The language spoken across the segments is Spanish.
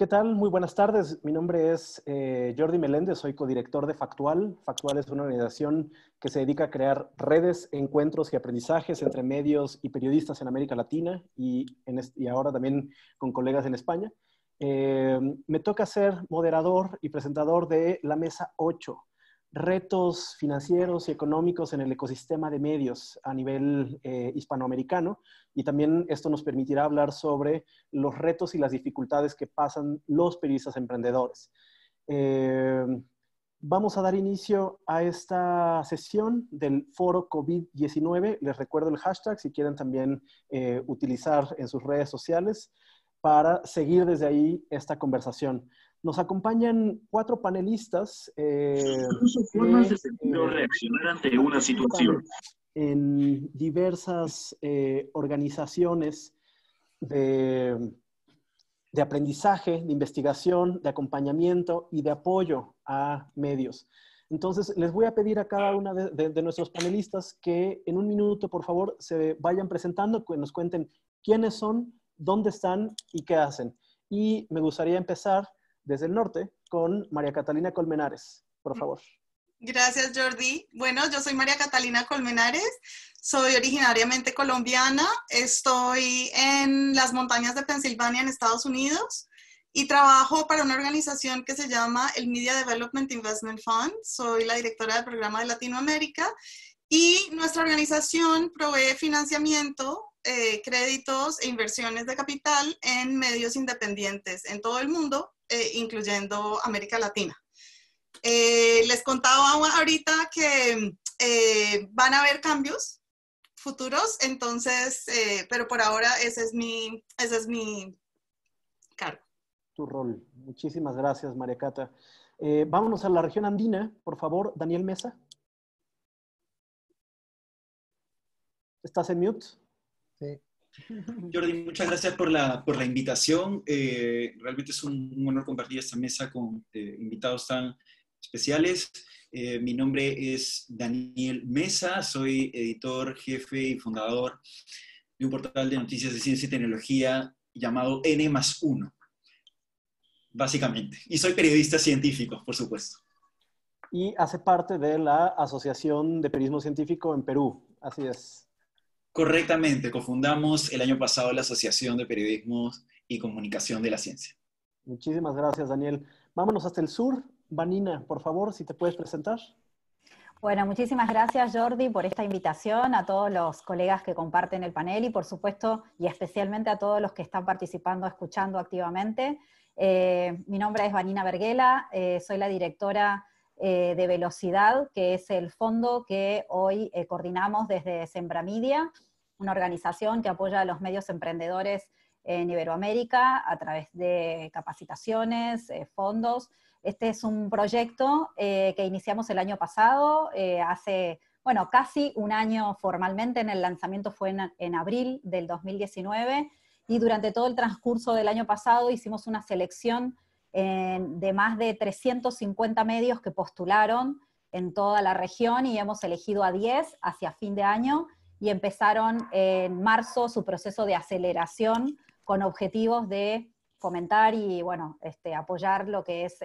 ¿Qué tal? Muy buenas tardes. Mi nombre es Jordi Meléndez, soy codirector de Factual. Factual es una organización que se dedica a crear redes, encuentros y aprendizajes entre medios y periodistas en América Latina y ahora también con colegas en España. Me toca ser moderador y presentador de la Mesa 8, retos financieros y económicos en el ecosistema de medios a nivel hispanoamericano. Y también esto nos permitirá hablar sobre los retos y las dificultades que pasan los periodistas emprendedores. Vamos a dar inicio a esta sesión del foro COVID-19. Les recuerdo el hashtag si quieren también utilizar en sus redes sociales para seguir desde ahí esta conversación. Nos acompañan 4 panelistas Incluso formas de sentir o reaccionar ante una situación. En diversas organizaciones de aprendizaje, de investigación, de acompañamiento y de apoyo a medios. Entonces, les voy a pedir a cada una de nuestros panelistas que en un minuto, por favor, se vayan presentando, que nos cuenten quiénes son, dónde están y qué hacen. Y me gustaría empezar desde el norte con María Catalina Colmenares, por favor. Gracias, Jordi. Bueno, yo soy María Catalina Colmenares, soy originariamente colombiana, estoy en las montañas de Pensilvania, en Estados Unidos, y trabajo para una organización que se llama el Media Development Investment Fund. Soy la directora del programa de Latinoamérica, y nuestra organización provee financiamiento, créditos e inversiones de capital en medios independientes en todo el mundo, incluyendo América Latina. Les contaba ahorita que van a haber cambios futuros, entonces, pero por ahora ese es mi cargo. Tu rol. Muchísimas gracias, María Cata. Vámonos a la región andina, por favor, Daniel Mesa. ¿Estás en mute? Sí. Jordi, muchas gracias por la invitación. Realmente es un honor compartir esta mesa con invitados tan especiales. Mi nombre es Daniel Mesa, soy editor, jefe y fundador de un portal de noticias de ciencia y tecnología llamado N+1, básicamente. Y soy periodista científico, por supuesto. Y hace parte de la Asociación de Periodismo Científico en Perú, así es. Correctamente, cofundamos el año pasado la Asociación de Periodismo y Comunicación de la Ciencia. Muchísimas gracias, Daniel. Vámonos hasta el sur. Vanina, por favor, si te puedes presentar. Bueno, muchísimas gracias, Jordi, por esta invitación, a todos los colegas que comparten el panel y, por supuesto, y especialmente a todos los que están participando, escuchando activamente. Mi nombre es Vanina Verghela, soy la directora de Velocidad, que es el fondo que hoy coordinamos desde Sembramedia, una organización que apoya a los medios emprendedores en Iberoamérica a través de capacitaciones, fondos. Este es un proyecto que iniciamos el año pasado, hace, bueno, casi un año formalmente. En el lanzamiento fue en abril del 2019, y durante todo el transcurso del año pasado hicimos una selección de más de 350 medios que postularon en toda la región, y hemos elegido a 10 hacia fin de año, y empezaron en marzo su proceso de aceleración con objetivos de fomentar y, bueno, apoyar lo que es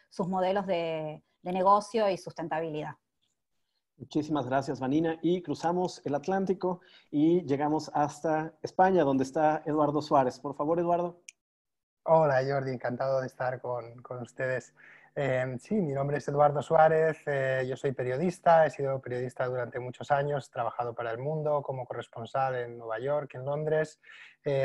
sus modelos de negocio y sustentabilidad. Muchísimas gracias, Vanina. Y cruzamos el Atlántico y llegamos hasta España, donde está Eduardo Suárez. Por favor, Eduardo. Hola, Jordi, encantado de estar con ustedes. Sí, mi nombre es Eduardo Suárez, yo soy periodista, he sido periodista durante muchos años, he trabajado para El Mundo como corresponsal en Nueva York, en Londres.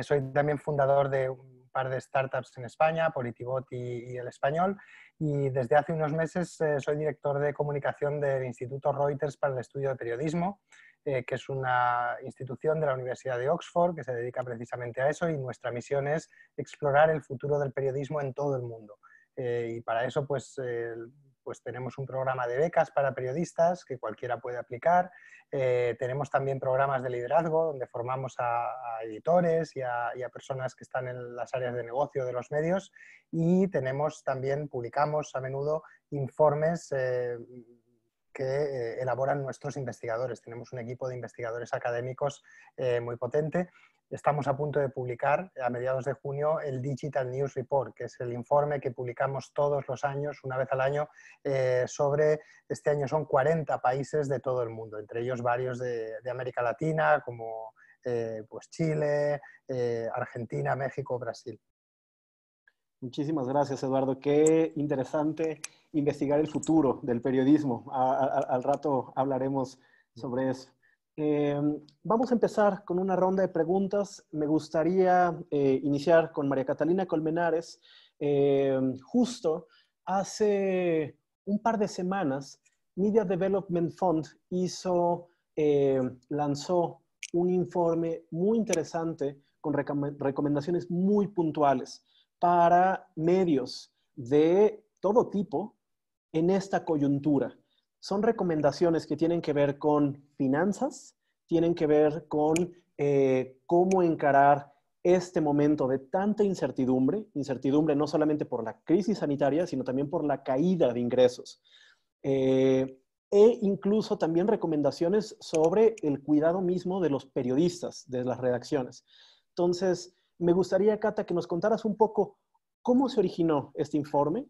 Soy también fundador de un par de startups en España, Politibot y El Español, y desde hace unos meses soy director de comunicación del Instituto Reuters para el Estudio de Periodismo, que es una institución de la Universidad de Oxford que se dedica precisamente a eso, y nuestra misión es explorar el futuro del periodismo en todo el mundo. Y para eso pues tenemos un programa de becas para periodistas que cualquiera puede aplicar. Tenemos también programas de liderazgo donde formamos a editores y a personas que están en las áreas de negocio de los medios, y publicamos a menudo informes que elaboran nuestros investigadores. Tenemos un equipo de investigadores académicos muy potente. Estamos a punto de publicar a mediados de junio el Digital News Report, que es el informe que publicamos todos los años, una vez al año, sobre, este año son 40 países de todo el mundo, entre ellos varios de América Latina, como pues Chile, Argentina, México, Brasil. Muchísimas gracias, Eduardo. Qué interesante investigar el futuro del periodismo. Al rato hablaremos sobre eso. Vamos a empezar con una ronda de preguntas. Me gustaría iniciar con María Catalina Colmenares. Justo hace un par de semanas, Media Development Fund lanzó un informe muy interesante con recomendaciones muy puntuales para medios de todo tipo en esta coyuntura. Son recomendaciones que tienen que ver con finanzas, tienen que ver con cómo encarar este momento de tanta incertidumbre no solamente por la crisis sanitaria, sino también por la caída de ingresos. E incluso también recomendaciones sobre el cuidado mismo de los periodistas, de las redacciones. Entonces, me gustaría, Cata, que nos contaras un poco cómo se originó este informe,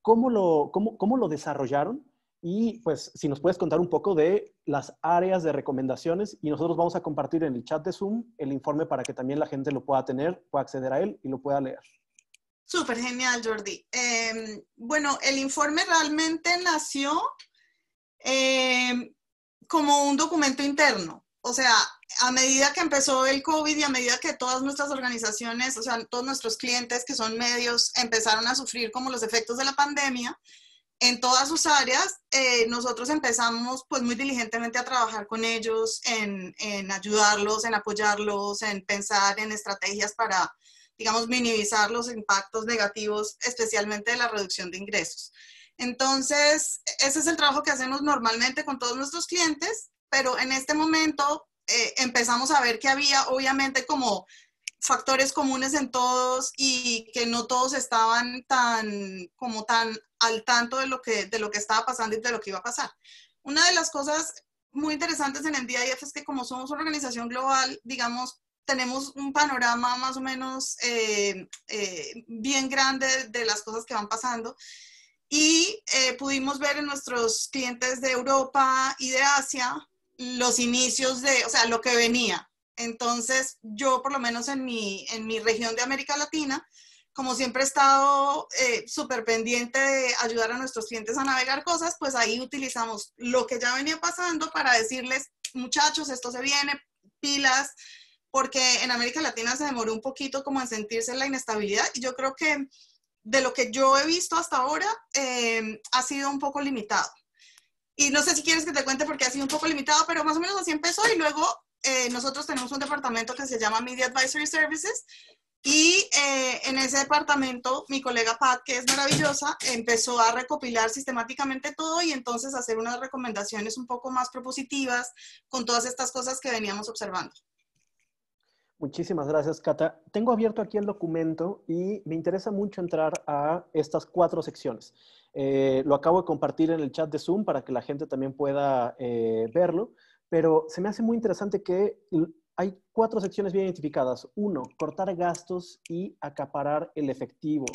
cómo lo desarrollaron y, pues, si nos puedes contar un poco de las áreas de recomendaciones, y nosotros vamos a compartir en el chat de Zoom el informe para que también la gente lo pueda tener, pueda acceder a él y lo pueda leer. Súper genial, Jordi. Bueno, el informe realmente nació como un documento interno. O sea, a medida que empezó el COVID y a medida que todas nuestras organizaciones, o sea, todos nuestros clientes que son medios, empezaron a sufrir como los efectos de la pandemia, en todas sus áreas, nosotros empezamos pues muy diligentemente a trabajar con ellos, en ayudarlos, en apoyarlos, en pensar en estrategias para, digamos, minimizar los impactos negativos, especialmente de la reducción de ingresos. Entonces, ese es el trabajo que hacemos normalmente con todos nuestros clientes, pero en este momento empezamos a ver que había obviamente como factores comunes en todos y que no todos estaban tan al tanto de lo que estaba pasando y de lo que iba a pasar. Una de las cosas muy interesantes en el DIF es que como somos una organización global, digamos, tenemos un panorama más o menos bien grande de las cosas que van pasando. Y pudimos ver en nuestros clientes de Europa y de Asia los inicios de, o sea, lo que venía. Entonces, yo por lo menos en mi región de América Latina, como siempre he estado súper pendiente de ayudar a nuestros clientes a navegar cosas, pues ahí utilizamos lo que ya venía pasando para decirles, muchachos, esto se viene, pilas, porque en América Latina se demoró un poquito como en sentirse la inestabilidad y yo creo que de lo que yo he visto hasta ahora, ha sido un poco limitado. Y no sé si quieres que te cuente por qué ha sido un poco limitado, pero más o menos así empezó y luego nosotros tenemos un departamento que se llama Media Advisory Services y en ese departamento mi colega Pat, que es maravillosa, empezó a recopilar sistemáticamente todo y entonces hacer unas recomendaciones un poco más propositivas con todas estas cosas que veníamos observando. Muchísimas gracias, Cata. Tengo abierto aquí el documento y me interesa mucho entrar a estas 4 secciones. Lo acabo de compartir en el chat de Zoom para que la gente también pueda verlo, pero se me hace muy interesante que hay 4 secciones bien identificadas. 1, cortar gastos y acaparar el efectivo.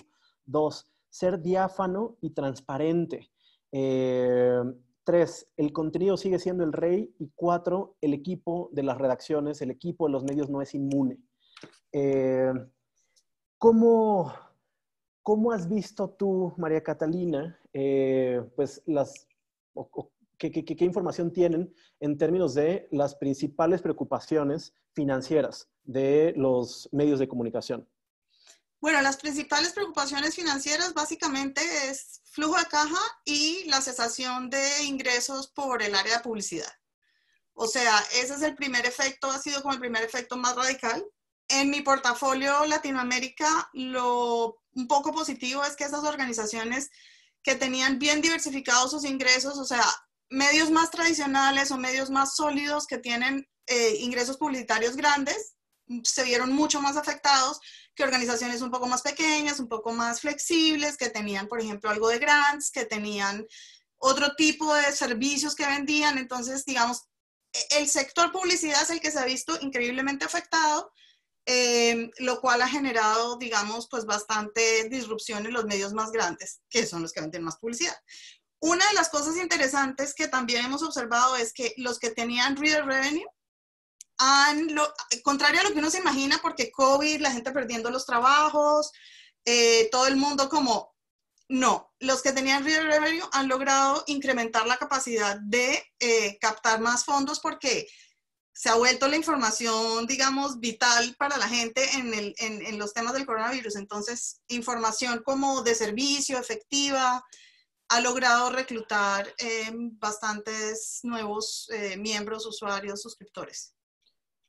2, ser diáfano y transparente. 3, el contenido sigue siendo el rey. Y 4, el equipo de las redacciones, el equipo de los medios no es inmune. ¿Cómo has visto tú, María Catalina, pues qué información tienen en términos de las principales preocupaciones financieras de los medios de comunicación? Bueno, las principales preocupaciones financieras básicamente es flujo de caja y la cesación de ingresos por el área de publicidad. O sea, ese es el primer efecto, ha sido como el primer efecto más radical. En mi portafolio Latinoamérica, un poco positivo es que esas organizaciones que tenían bien diversificados sus ingresos, o sea, medios más tradicionales o medios más sólidos que tienen ingresos publicitarios grandes, se vieron mucho más afectados que organizaciones un poco más pequeñas, un poco más flexibles, que tenían, por ejemplo, algo de grants, que tenían otro tipo de servicios que vendían. Entonces, digamos, el sector publicidad es el que se ha visto increíblemente afectado, lo cual ha generado, digamos, pues bastante disrupción en los medios más grandes, que son los que venden más publicidad. Una de las cosas interesantes que también hemos observado es que los que tenían reader revenue, contrario a lo que uno se imagina, porque COVID, la gente perdiendo los trabajos, todo el mundo como... No, los que tenían reader revenue han logrado incrementar la capacidad de captar más fondos porque se ha vuelto la información, digamos, vital para la gente en los temas del coronavirus. Entonces, información como de servicio, efectiva, ha logrado reclutar bastantes nuevos miembros, usuarios, suscriptores.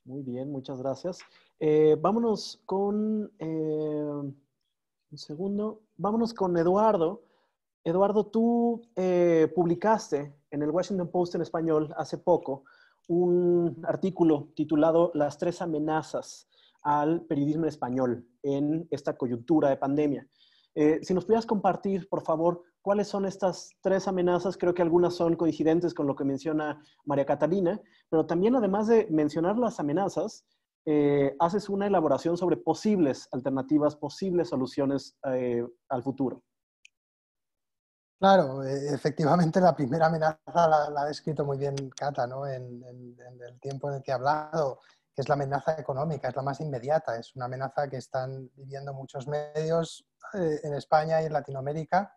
Muy bien, muchas gracias. Vámonos con... un segundo. Vámonos con Eduardo. Eduardo, tú publicaste en el Washington Post en español hace poco un artículo titulado Las 3 amenazas al periodismo en español en esta coyuntura de pandemia. Si nos pudieras compartir, por favor, cuáles son estas 3 amenazas. Creo que algunas son coincidentes con lo que menciona María Catalina, pero también, además de mencionar las amenazas, haces una elaboración sobre posibles alternativas, posibles soluciones al futuro. Claro, efectivamente la primera amenaza la ha descrito muy bien Cata, ¿no? En el tiempo en el que ha hablado, que es la amenaza económica, es la más inmediata, es una amenaza que están viviendo muchos medios en España y en Latinoamérica.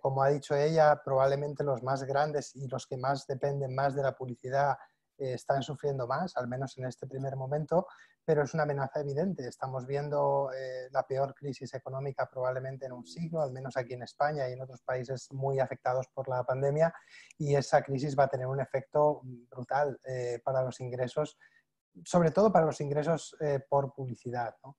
Como ha dicho ella, probablemente los más grandes y los que más dependen más de la publicidad están sufriendo más, al menos en este primer momento, pero es una amenaza evidente. Estamos viendo la peor crisis económica probablemente en un siglo, al menos aquí en España y en otros países muy afectados por la pandemia, y esa crisis va a tener un efecto brutal para los ingresos, sobre todo para los ingresos por publicidad, ¿no?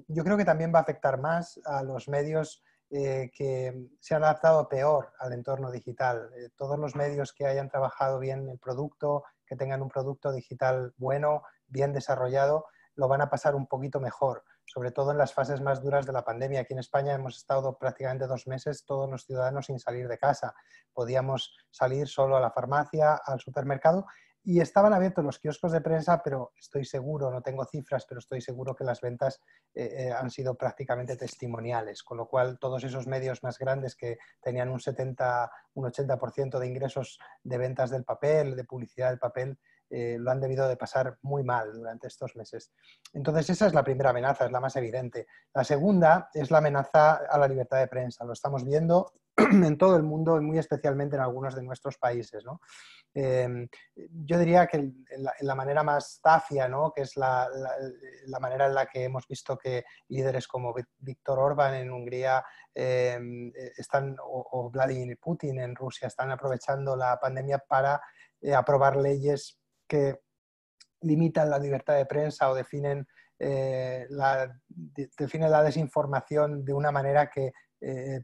Yo creo que también va a afectar más a los medios que se han adaptado peor al entorno digital. Todos los medios que hayan trabajado bien el producto, que tengan un producto digital bueno, bien desarrollado, lo van a pasar un poquito mejor, sobre todo en las fases más duras de la pandemia. Aquí en España hemos estado prácticamente 2 meses todos los ciudadanos sin salir de casa. Podíamos salir solo a la farmacia, al supermercado, y estaban abiertos los kioscos de prensa, pero estoy seguro, no tengo cifras, pero estoy seguro que las ventas han sido prácticamente testimoniales, con lo cual todos esos medios más grandes que tenían un 80% de ingresos de ventas del papel, de publicidad del papel, lo han debido de pasar muy mal durante estos meses. Entonces esa es la primera amenaza, es la más evidente. La segunda es la amenaza a la libertad de prensa. Lo estamos viendo en todo el mundo y muy especialmente en algunos de nuestros países, ¿no? Yo diría que la manera más zafia, ¿no? Que es la manera en la que hemos visto que líderes como Viktor Orbán en Hungría o Vladimir Putin en Rusia están aprovechando la pandemia para aprobar leyes que limitan la libertad de prensa o definen la desinformación de una manera que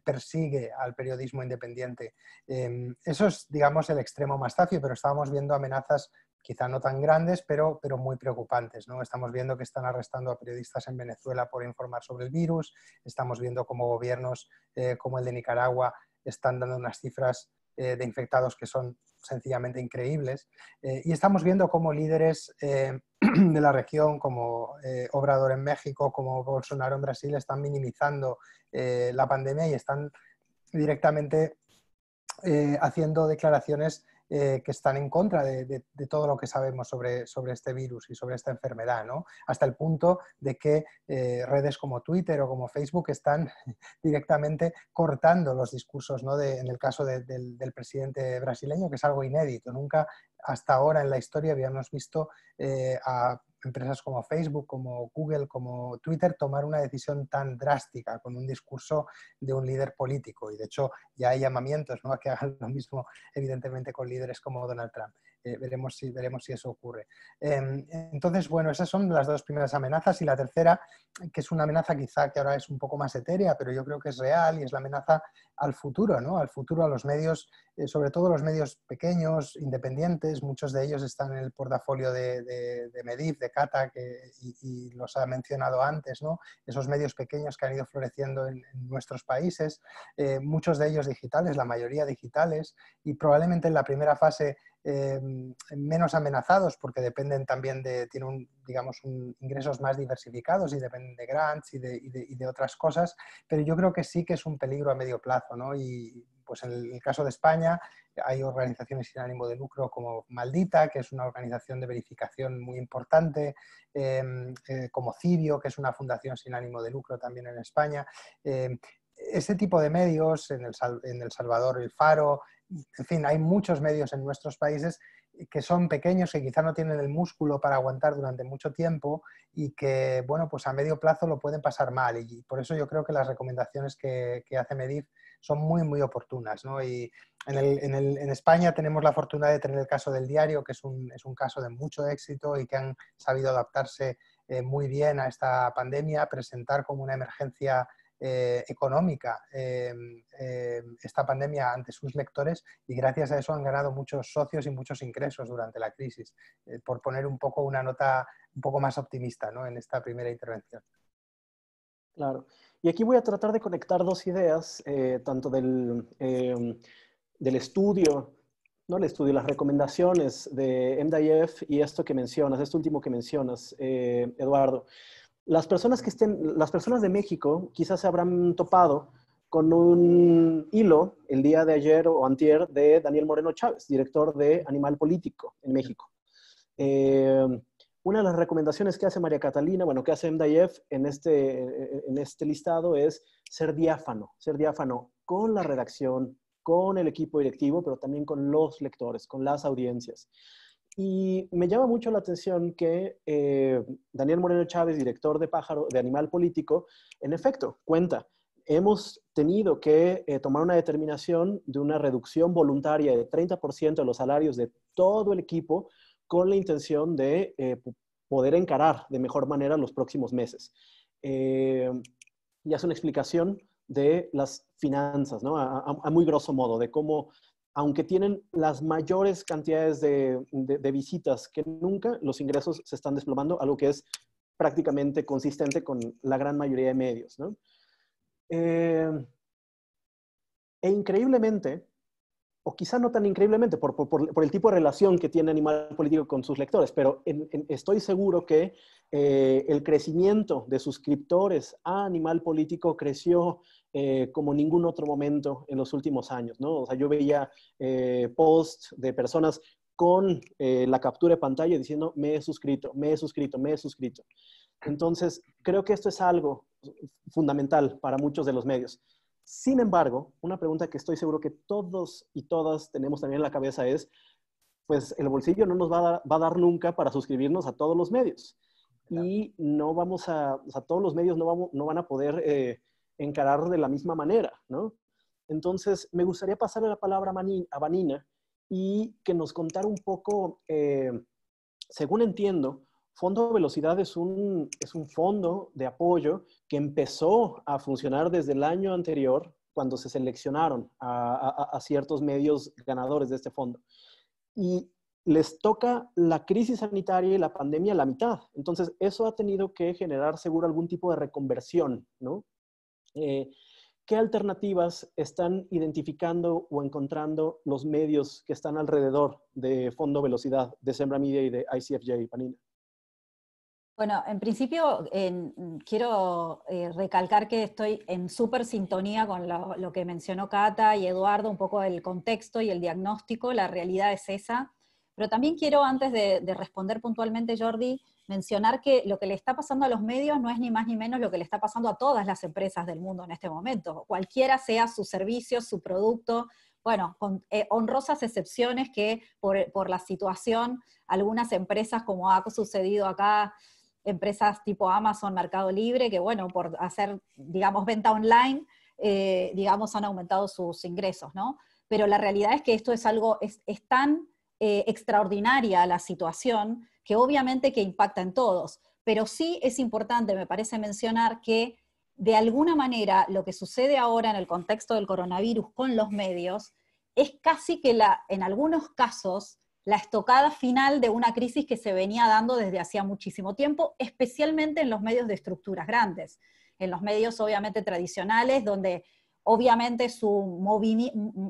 persigue al periodismo independiente. Eso es, digamos, el extremo más zafio, pero estábamos viendo amenazas quizá no tan grandes, pero muy preocupantes, ¿no? Estamos viendo que están arrestando a periodistas en Venezuela por informar sobre el virus, estamos viendo cómo gobiernos como el de Nicaragua están dando unas cifras de infectados que son sencillamente increíbles, y estamos viendo cómo líderes de la región, como Obrador en México, como Bolsonaro en Brasil, están minimizando la pandemia y están directamente haciendo declaraciones que están en contra de todo lo que sabemos sobre este virus y sobre esta enfermedad, ¿no? Hasta el punto de que redes como Twitter o como Facebook están directamente cortando los discursos, ¿no? En el caso del presidente brasileño, que es algo inédito. Nunca hasta ahora en la historia habíamos visto a empresas como Facebook, como Google, como Twitter tomar una decisión tan drástica con un discurso de un líder político, y de hecho ya hay llamamientos, ¿no?, a que hagan lo mismo evidentemente con líderes como Donald Trump. veremos si eso ocurre. Entonces, bueno, esas son las dos primeras amenazas, y la tercera, que es una amenaza quizá que ahora es un poco más etérea, pero yo creo que es real, y es la amenaza al futuro, ¿no? Al futuro, a los medios, sobre todo los medios pequeños, independientes. Muchos de ellos están en el portafolio de Medif, de Cata, y los ha mencionado antes, ¿no? Esos medios pequeños que han ido floreciendo en nuestros países, muchos de ellos digitales, la mayoría digitales, y probablemente en la primera fase menos amenazados, porque dependen también tienen ingresos más diversificados y dependen de grants y de otras cosas, pero yo creo que sí que es un peligro a medio plazo, ¿no? Y pues en el caso de España hay organizaciones sin ánimo de lucro como Maldita, que es una organización de verificación muy importante, como Cibio, que es una fundación sin ánimo de lucro también en España. Ese tipo de medios, en El Salvador, El Faro, en fin, hay muchos medios en nuestros países que son pequeños, que quizá no tienen el músculo para aguantar durante mucho tiempo y que, bueno, pues a medio plazo lo pueden pasar mal. Y por eso yo creo que las recomendaciones que hace Medif son muy, muy oportunas, ¿no? Y en España tenemos la fortuna de tener el caso del Diario, que es un caso de mucho éxito y que han sabido adaptarse muy bien a esta pandemia, presentar como una emergencia económica esta pandemia ante sus lectores, y gracias a eso han ganado muchos socios y muchos ingresos durante la crisis, por poner un poco una nota un poco más optimista, ¿no? En esta primera intervención. Claro. Y aquí voy a tratar de conectar dos ideas, tanto del estudio, no el estudio, las recomendaciones de MDIF y esto que mencionas, esto último que mencionas, Eduardo. Las personas de México quizás se habrán topado con un hilo el día de ayer o antier de Daniel Moreno Chávez, director de Animal Político en México. Una de las recomendaciones que hace María Catalina, bueno, que hace MDIF en este listado es ser diáfano con la redacción, con el equipo directivo, pero también con los lectores, con las audiencias. Y me llama mucho la atención que Daniel Moreno Chávez, director de Animal Político, en efecto, cuenta, hemos tenido que tomar una determinación de una reducción voluntaria de 30% de los salarios de todo el equipo con la intención de poder encarar de mejor manera los próximos meses. Y hace una explicación de las finanzas, ¿no? A muy grosso modo, de cómo, aunque tienen las mayores cantidades de visitas que nunca, los ingresos se están desplomando, algo que es prácticamente consistente con la gran mayoría de medios, ¿no? E increíblemente, o quizá no tan increíblemente, por el tipo de relación que tiene Animal Político con sus lectores, pero estoy seguro que el crecimiento de suscriptores a Animal Político creció como ningún otro momento en los últimos años, ¿no? O sea, yo veía posts de personas con la captura de pantalla diciendo, me he suscrito, me he suscrito, me he suscrito. Entonces, creo que esto es algo fundamental para muchos de los medios. Sin embargo, una pregunta que estoy seguro que todos y todas tenemos también en la cabeza es, pues el bolsillo no nos va a dar nunca para suscribirnos a todos los medios. Y no vamos o sea, todos los medios no van a poder encarar de la misma manera, ¿no? Entonces, me gustaría pasarle la palabra a Vanina y que nos contara un poco, según entiendo, Fondo Velocidad es un fondo de apoyo que empezó a funcionar desde el año anterior, cuando se seleccionaron a ciertos medios ganadores de este fondo. Y les toca la crisis sanitaria y la pandemia a la mitad. Entonces, eso ha tenido que generar seguro algún tipo de reconversión, ¿no? ¿Qué alternativas están identificando o encontrando los medios que están alrededor de Fondo Velocidad, de Sembra Media y de ICFJ, Vanina? Bueno, en principio quiero recalcar que estoy en súper sintonía con lo que mencionó Cata y Eduardo, un poco el contexto y el diagnóstico, la realidad es esa. Pero también quiero, antes de responder puntualmente, Jordi, mencionar que lo que le está pasando a los medios no es ni más ni menos lo que le está pasando a todas las empresas del mundo en este momento. Cualquiera sea su servicio, su producto, bueno, con honrosas excepciones que por la situación, algunas empresas, como ha sucedido acá, empresas tipo Amazon, Mercado Libre, que bueno, por hacer, digamos, venta online, digamos, han aumentado sus ingresos, ¿no? Pero la realidad es que esto es algo, es tan extraordinaria la situación, que obviamente que impacta en todos, pero sí es importante, me parece mencionar que de alguna manera lo que sucede ahora en el contexto del coronavirus con los medios es casi que en algunos casos la estocada final de una crisis que se venía dando desde hacía muchísimo tiempo, especialmente en los medios de estructuras grandes, en los medios obviamente tradicionales, donde obviamente su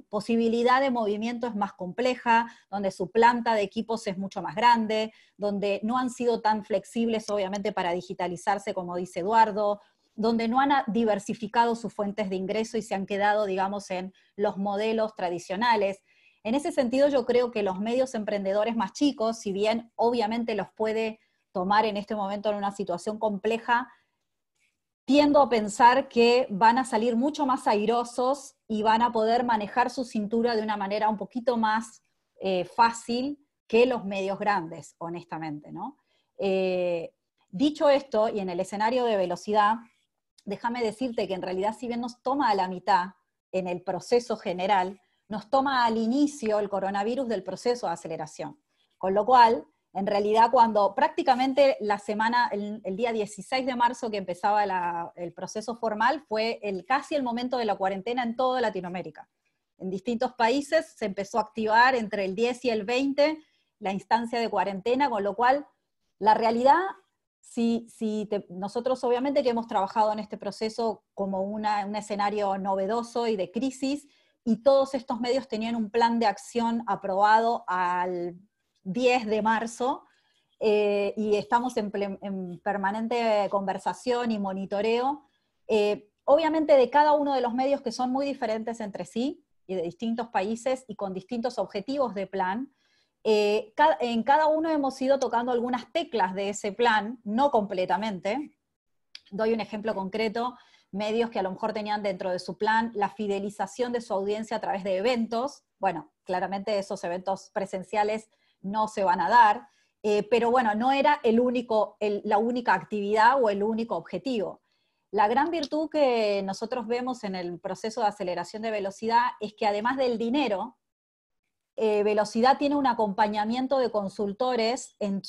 posibilidad de movimiento es más compleja, donde su planta de equipos es mucho más grande, donde no han sido tan flexibles obviamente para digitalizarse como dice Eduardo, donde no han diversificado sus fuentes de ingreso y se han quedado, digamos, en los modelos tradicionales. En ese sentido, yo creo que los medios emprendedores más chicos, si bien obviamente los puede tomar en este momento en una situación compleja, tiendo a pensar que van a salir mucho más airosos y van a poder manejar su cintura de una manera un poquito más fácil que los medios grandes, honestamente, ¿no? Dicho esto, y en el escenario de velocidad, déjame decirte que en realidad si bien nos toma a la mitad en el proceso general, nos toma al inicio el coronavirus del proceso de aceleración. Con lo cual, en realidad cuando prácticamente la semana, el día 16 de marzo que empezaba el proceso formal, fue casi el momento de la cuarentena en toda Latinoamérica. En distintos países se empezó a activar entre el 10 y el 20 la instancia de cuarentena, con lo cual la realidad... nosotros obviamente que hemos trabajado en este proceso como un escenario novedoso y de crisis, y todos estos medios tenían un plan de acción aprobado al 10 de marzo, y estamos en permanente conversación y monitoreo, obviamente de cada uno de los medios que son muy diferentes entre sí, y de distintos países, y con distintos objetivos de plan. En cada uno hemos ido tocando algunas teclas de ese plan, no completamente. Doy un ejemplo concreto, medios que a lo mejor tenían dentro de su plan la fidelización de su audiencia a través de eventos. Bueno, claramente esos eventos presenciales no se van a dar, pero bueno, no era la única actividad o el único objetivo. La gran virtud que nosotros vemos en el proceso de aceleración de velocidad es que además del dinero, Velocidad tiene un acompañamiento de consultores en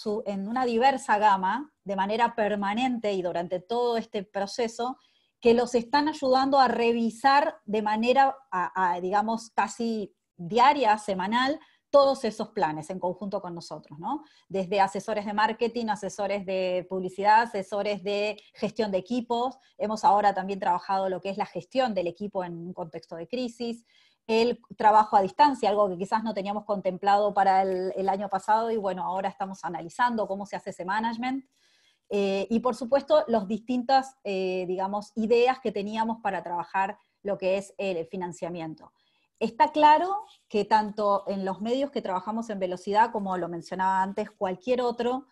una diversa gama, de manera permanente y durante todo este proceso, que los están ayudando a revisar de manera, digamos, casi diaria, semanal, todos esos planes en conjunto con nosotros, ¿no? Desde asesores de marketing, asesores de publicidad, asesores de gestión de equipos. Hemos ahora también trabajado lo que es la gestión del equipo en un contexto de crisis. El trabajo a distancia, algo que quizás no teníamos contemplado para el año pasado, y bueno, ahora estamos analizando cómo se hace ese management. Y por supuesto, las distintas, digamos, ideas que teníamos para trabajar lo que es el financiamiento. Está claro que tanto en los medios que trabajamos en Velocidad, como lo mencionaba antes, cualquier otro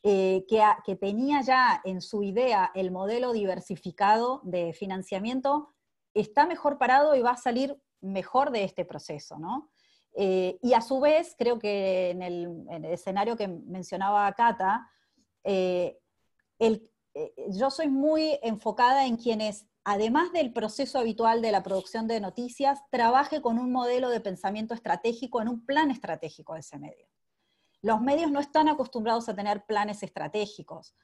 que tenía ya en su idea el modelo diversificado de financiamiento, está mejor parado y va a salir mejor de este proceso, ¿no? Y a su vez, creo que en el escenario que mencionaba Cata, yo soy muy enfocada en quienes, además del proceso habitual de la producción de noticias, trabaje con un modelo de pensamiento estratégico en un plan estratégico de ese medio. Los medios no están acostumbrados a tener planes estratégicos.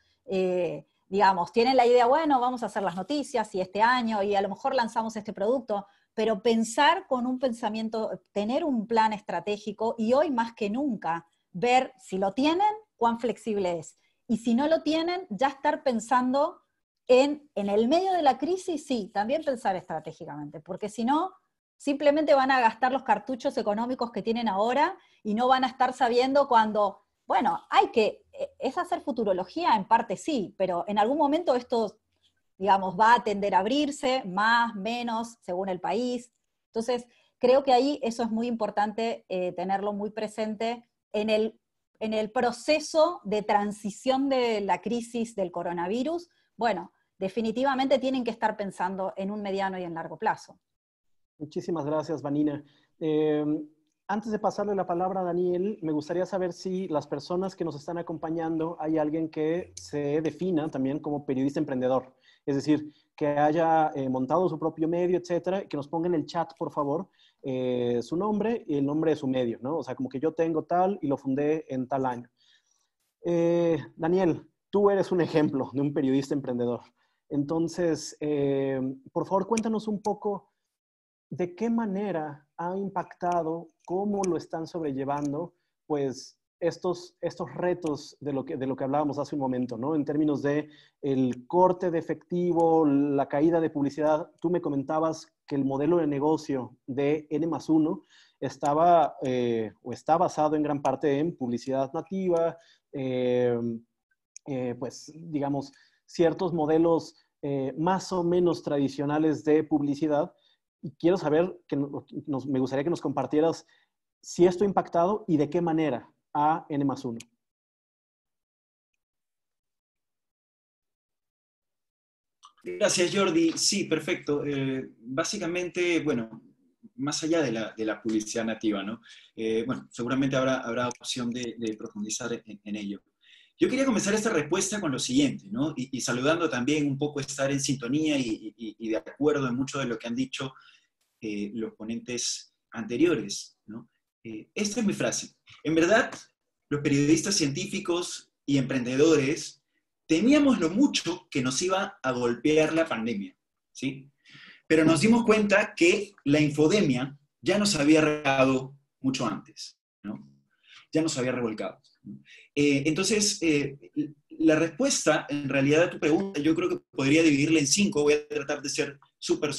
Digamos, tienen la idea, bueno, vamos a hacer las noticias y este año, y a lo mejor lanzamos este producto, pero pensar con un pensamiento, tener un plan estratégico, y hoy más que nunca, ver si lo tienen, cuán flexible es. Y si no lo tienen, ya estar pensando en el medio de la crisis, sí, también pensar estratégicamente, porque si no, simplemente van a gastar los cartuchos económicos que tienen ahora y no van a estar sabiendo cuando, bueno, es hacer futurología en parte sí, pero en algún momento esto, digamos, va a tender a abrirse, más, menos, según el país. Entonces, creo que ahí eso es muy importante tenerlo muy presente en el proceso de transición de la crisis del coronavirus. Bueno, definitivamente tienen que estar pensando en un mediano y en largo plazo. Muchísimas gracias, Vanina. Antes de pasarle la palabra a Daniel, me gustaría saber si las personas que nos están acompañando, hay alguien que se defina también como periodista emprendedor. Es decir, que haya montado su propio medio, etcétera, que nos ponga en el chat, por favor, su nombre y el nombre de su medio, ¿no? O sea, como que yo tengo tal y lo fundé en tal año. Daniel, tú eres un ejemplo de un periodista emprendedor. Entonces, por favor, cuéntanos un poco de qué manera ha impactado, cómo lo están sobrellevando, pues, estos retos de lo que hablábamos hace un momento, ¿no? En términos de el corte de efectivo, la caída de publicidad. Tú me comentabas que el modelo de negocio de N+1 estaba o está basado en gran parte en publicidad nativa, pues, digamos, ciertos modelos más o menos tradicionales de publicidad. Y quiero saber, me gustaría que nos compartieras si esto ha impactado y de qué manera a N+1. Gracias, Jordi. Sí, perfecto. Básicamente, bueno, más allá de la publicidad nativa, ¿no? Bueno, seguramente habrá opción de profundizar en ello. Yo quería comenzar esta respuesta con lo siguiente, ¿no? Y saludando también un poco estar en sintonía y de acuerdo en mucho de lo que han dicho los ponentes anteriores, ¿no? Esta es mi frase. En verdad, los periodistas científicos y emprendedores temíamos lo mucho que nos iba a golpear la pandemia, ¿sí? Pero nos dimos cuenta que la infodemia ya nos había revolcado mucho antes, ¿no? Ya nos había revolcado. Entonces, la respuesta, en realidad, a tu pregunta, yo creo que podría dividirla en 5. Voy a tratar de ser súper.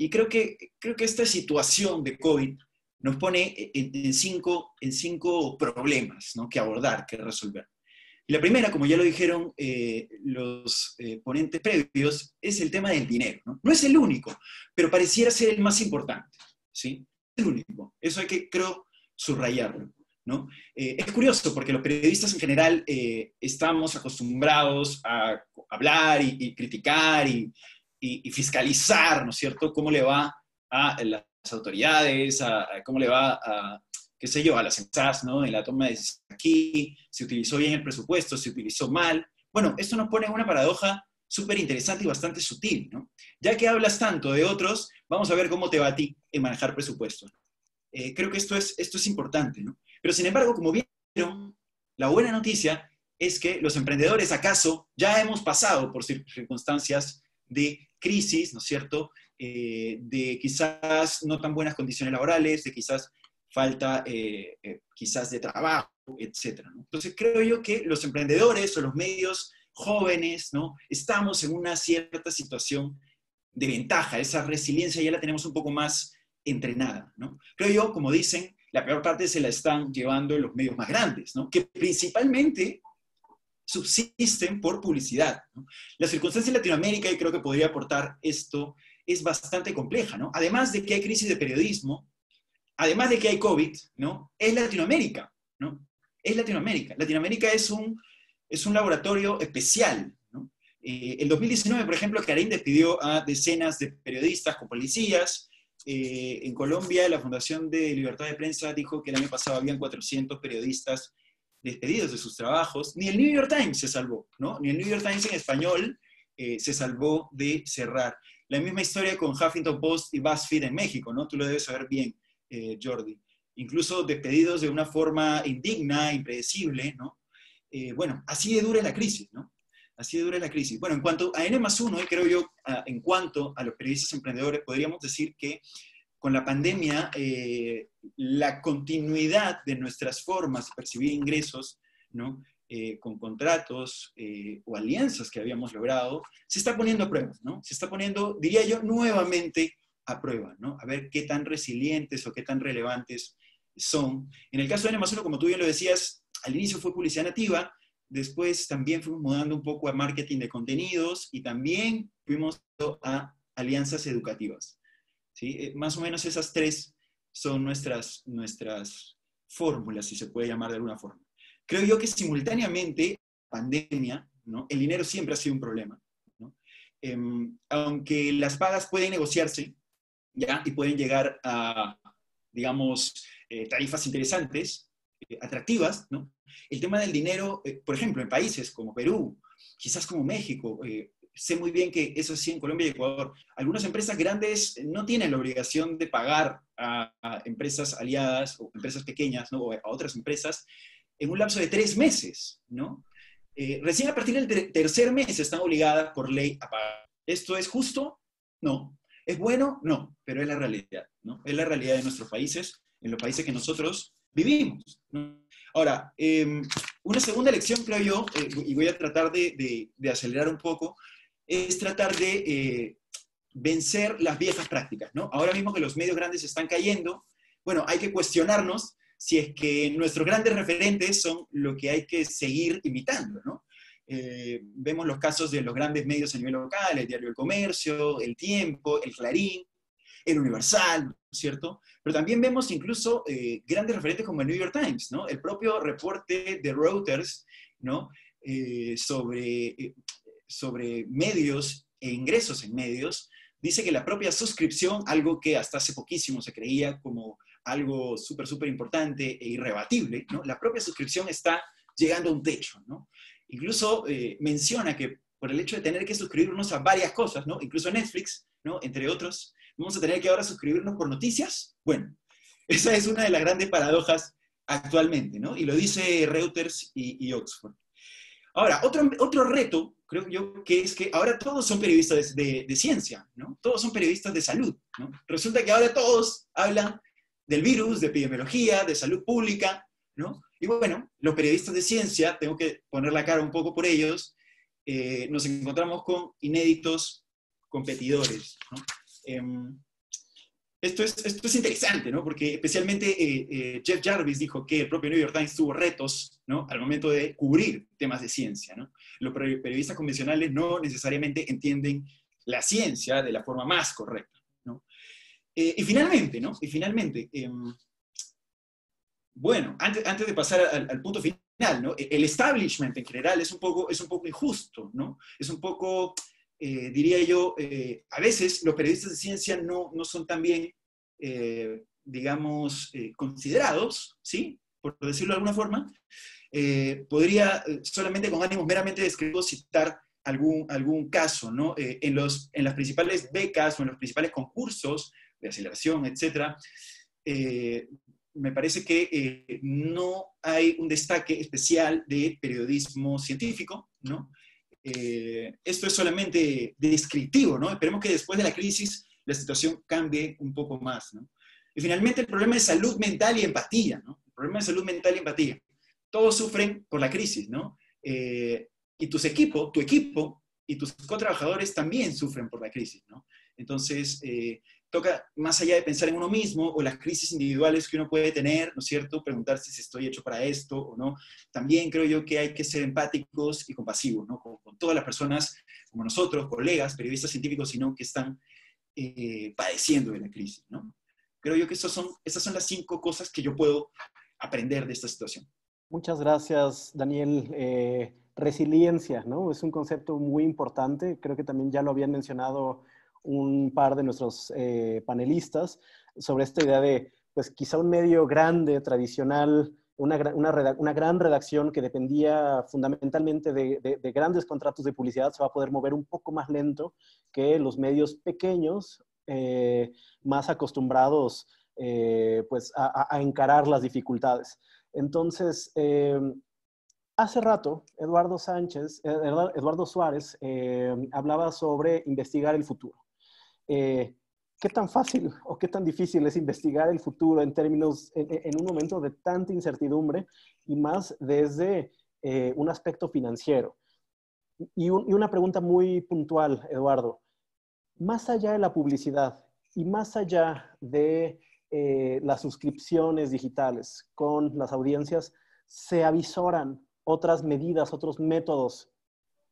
Y creo que esta situación de COVID nos pone en cinco problemas, ¿no? Que abordar, que resolver. Y la primera, como ya lo dijeron los ponentes previos, es el tema del dinero, ¿no? No es el único, pero pareciera ser el más importante, ¿sí? Es el único. Eso hay que, creo, subrayarlo, ¿no? Es curioso porque los periodistas en general estamos acostumbrados a hablar y criticar y fiscalizar, ¿no es cierto?, cómo le va a las autoridades, cómo le va a, qué sé yo, a las empresas, ¿no?, en la toma de decisiones aquí, se utilizó bien el presupuesto, se utilizó mal. Bueno, esto nos pone en una paradoja súper interesante y bastante sutil, ¿no? Ya que hablas tanto de otros, vamos a ver cómo te va a ti en manejar presupuesto. Creo que esto es importante, ¿no? Pero sin embargo, como vieron, la buena noticia es que los emprendedores, acaso, ya hemos pasado por circunstancias de crisis, ¿no es cierto?, de quizás no tan buenas condiciones laborales, de quizás falta quizás de trabajo, etcétera, ¿no? Entonces creo yo que los emprendedores o los medios jóvenes, ¿no?, estamos en una cierta situación de ventaja. Esa resiliencia ya la tenemos un poco más entrenada, ¿no? Creo yo, como dicen, la peor parte se la están llevando los medios más grandes, ¿no?, que principalmente subsisten por publicidad, ¿no? La circunstancia en Latinoamérica, y creo que podría aportar esto, es bastante compleja, ¿no? Además de que hay crisis de periodismo, además de que hay COVID, ¿no?, es Latinoamérica, ¿no? Es Latinoamérica. Latinoamérica es un laboratorio especial, ¿no? El 2019, por ejemplo, Clarín despidió a decenas de periodistas con policías. En Colombia, la Fundación de Libertad de Prensa dijo que el año pasado habían 400 periodistas despedidos de sus trabajos. Ni el New York Times se salvó, ¿no? Ni el New York Times en español se salvó de cerrar. La misma historia con Huffington Post y BuzzFeed en México, ¿no? Tú lo debes saber bien, Jordi. Incluso despedidos de una forma indigna, impredecible, ¿no? Bueno, así de dura es la crisis, ¿no? Así de dura es la crisis. Bueno, en cuanto a N+1, y creo yo, en cuanto a los periodistas emprendedores, podríamos decir que con la pandemia, la continuidad de nuestras formas de percibir ingresos, ¿no?, con contratos o alianzas que habíamos logrado, se está poniendo a prueba, ¿no? Se está poniendo, diría yo, nuevamente a prueba, ¿no? A ver qué tan resilientes o qué tan relevantes son. En el caso de N+1, como tú bien lo decías, al inicio fue publicidad nativa, después también fuimos mudando un poco a marketing de contenidos y también fuimos a alianzas educativas, ¿sí? Más o menos esas 3 son nuestras fórmulas, si se puede llamar de alguna forma. Creo yo que simultáneamente, pandemia, ¿no?, el dinero siempre ha sido un problema, ¿no? Aunque las pagas pueden negociarse, ¿ya?, y pueden llegar a, digamos, tarifas interesantes, atractivas, ¿no? El tema del dinero, por ejemplo, en países como Perú, quizás como México, sé muy bien que es así en Colombia y Ecuador. Algunas empresas grandes no tienen la obligación de pagar a empresas aliadas o empresas pequeñas, ¿no? O a otras empresas en un lapso de 3 meses, ¿no? Recién a partir del tercer mes están obligadas por ley a pagar. ¿Esto es justo? No. ¿Es bueno? No, pero es la realidad, ¿no? Es la realidad de nuestros países, en los países que nosotros vivimos, ¿no? Ahora, una segunda lección, creo yo, y voy a tratar de acelerar un poco, es tratar de vencer las viejas prácticas, ¿no? Ahora mismo que los medios grandes están cayendo, bueno, hay que cuestionarnos si es que nuestros grandes referentes son lo que hay que seguir imitando, ¿no? Vemos los casos de los grandes medios a nivel local, el Diario del Comercio, El Tiempo, El Clarín, El Universal, ¿no es cierto? Pero también vemos incluso grandes referentes como el New York Times, ¿no? El propio reporte de Reuters, ¿no? Sobre medios e ingresos en medios, dice que la propia suscripción, algo que hasta hace poquísimo se creía como algo súper importante e irrebatible, ¿no? La propia suscripción está llegando a un techo, ¿no? Incluso menciona que por el hecho de tener que suscribirnos a varias cosas, ¿no? Incluso Netflix, ¿no? Entre otros, vamos a tener que ahora suscribirnos por noticias. Bueno, esa es una de las grandes paradojas actualmente, ¿no? Y lo dice Reuters y Oxford. Ahora, otro reto, creo yo, que es que ahora todos son periodistas de ciencia, ¿no? Todos son periodistas de salud, ¿no? Resulta que ahora todos hablan del virus, de epidemiología, de salud pública, ¿no? Y bueno, los periodistas de ciencia, tengo que poner la cara un poco por ellos, nos encontramos con inéditos competidores, ¿no? Esto es interesante, ¿no? Porque especialmente Jeff Jarvis dijo que el propio New York Times tuvo retos, ¿no? Al momento de cubrir temas de ciencia, ¿no? Los periodistas convencionales no necesariamente entienden la ciencia de la forma más correcta, ¿no? Y finalmente, ¿no? Bueno, antes de pasar al punto final, ¿no? El establishment en general es un poco injusto, ¿no? Es un poco, diría yo, a veces los periodistas de ciencia no son tan bien, digamos, considerados, ¿sí? Por decirlo de alguna forma. Podría, solamente con ánimos meramente descriptivos, citar algún caso, ¿no? En las principales becas o en los principales concursos de aceleración, etcétera, me parece que no hay un destaque especial de periodismo científico, ¿no? Esto es solamente descriptivo, ¿no? Esperemos que después de la crisis la situación cambie un poco más, ¿no? Y finalmente el problema de salud mental y empatía, ¿no? El problema de salud mental y empatía. Todos sufren por la crisis, ¿no? Y tu equipo y tus co-trabajadores también sufren por la crisis, ¿no? Entonces, toca, más allá de pensar en uno mismo o las crisis individuales que uno puede tener, ¿no es cierto?, preguntarse si estoy hecho para esto o no, también creo yo que hay que ser empáticos y compasivos, ¿no? Con todas las personas como nosotros, colegas, periodistas científicos, sino que están padeciendo de la crisis, ¿no? Creo yo que esas son las 5 cosas que yo puedo aprender de esta situación. Muchas gracias, Daniel. Resiliencia, ¿no? Es un concepto muy importante. Creo que también ya lo habían mencionado un par de nuestros panelistas sobre esta idea de, pues quizá un medio grande, tradicional, una gran redacción que dependía fundamentalmente de grandes contratos de publicidad se va a poder mover un poco más lento que los medios pequeños, más acostumbrados pues a encarar las dificultades. Entonces, hace rato, Eduardo Suárez hablaba sobre investigar el futuro. ¿Qué tan fácil o qué tan difícil es investigar el futuro en un momento de tanta incertidumbre y más desde un aspecto financiero? Y una pregunta muy puntual, Eduardo. Más allá de la publicidad y más allá de las suscripciones digitales con las audiencias, ¿se avisoran otras medidas, otros métodos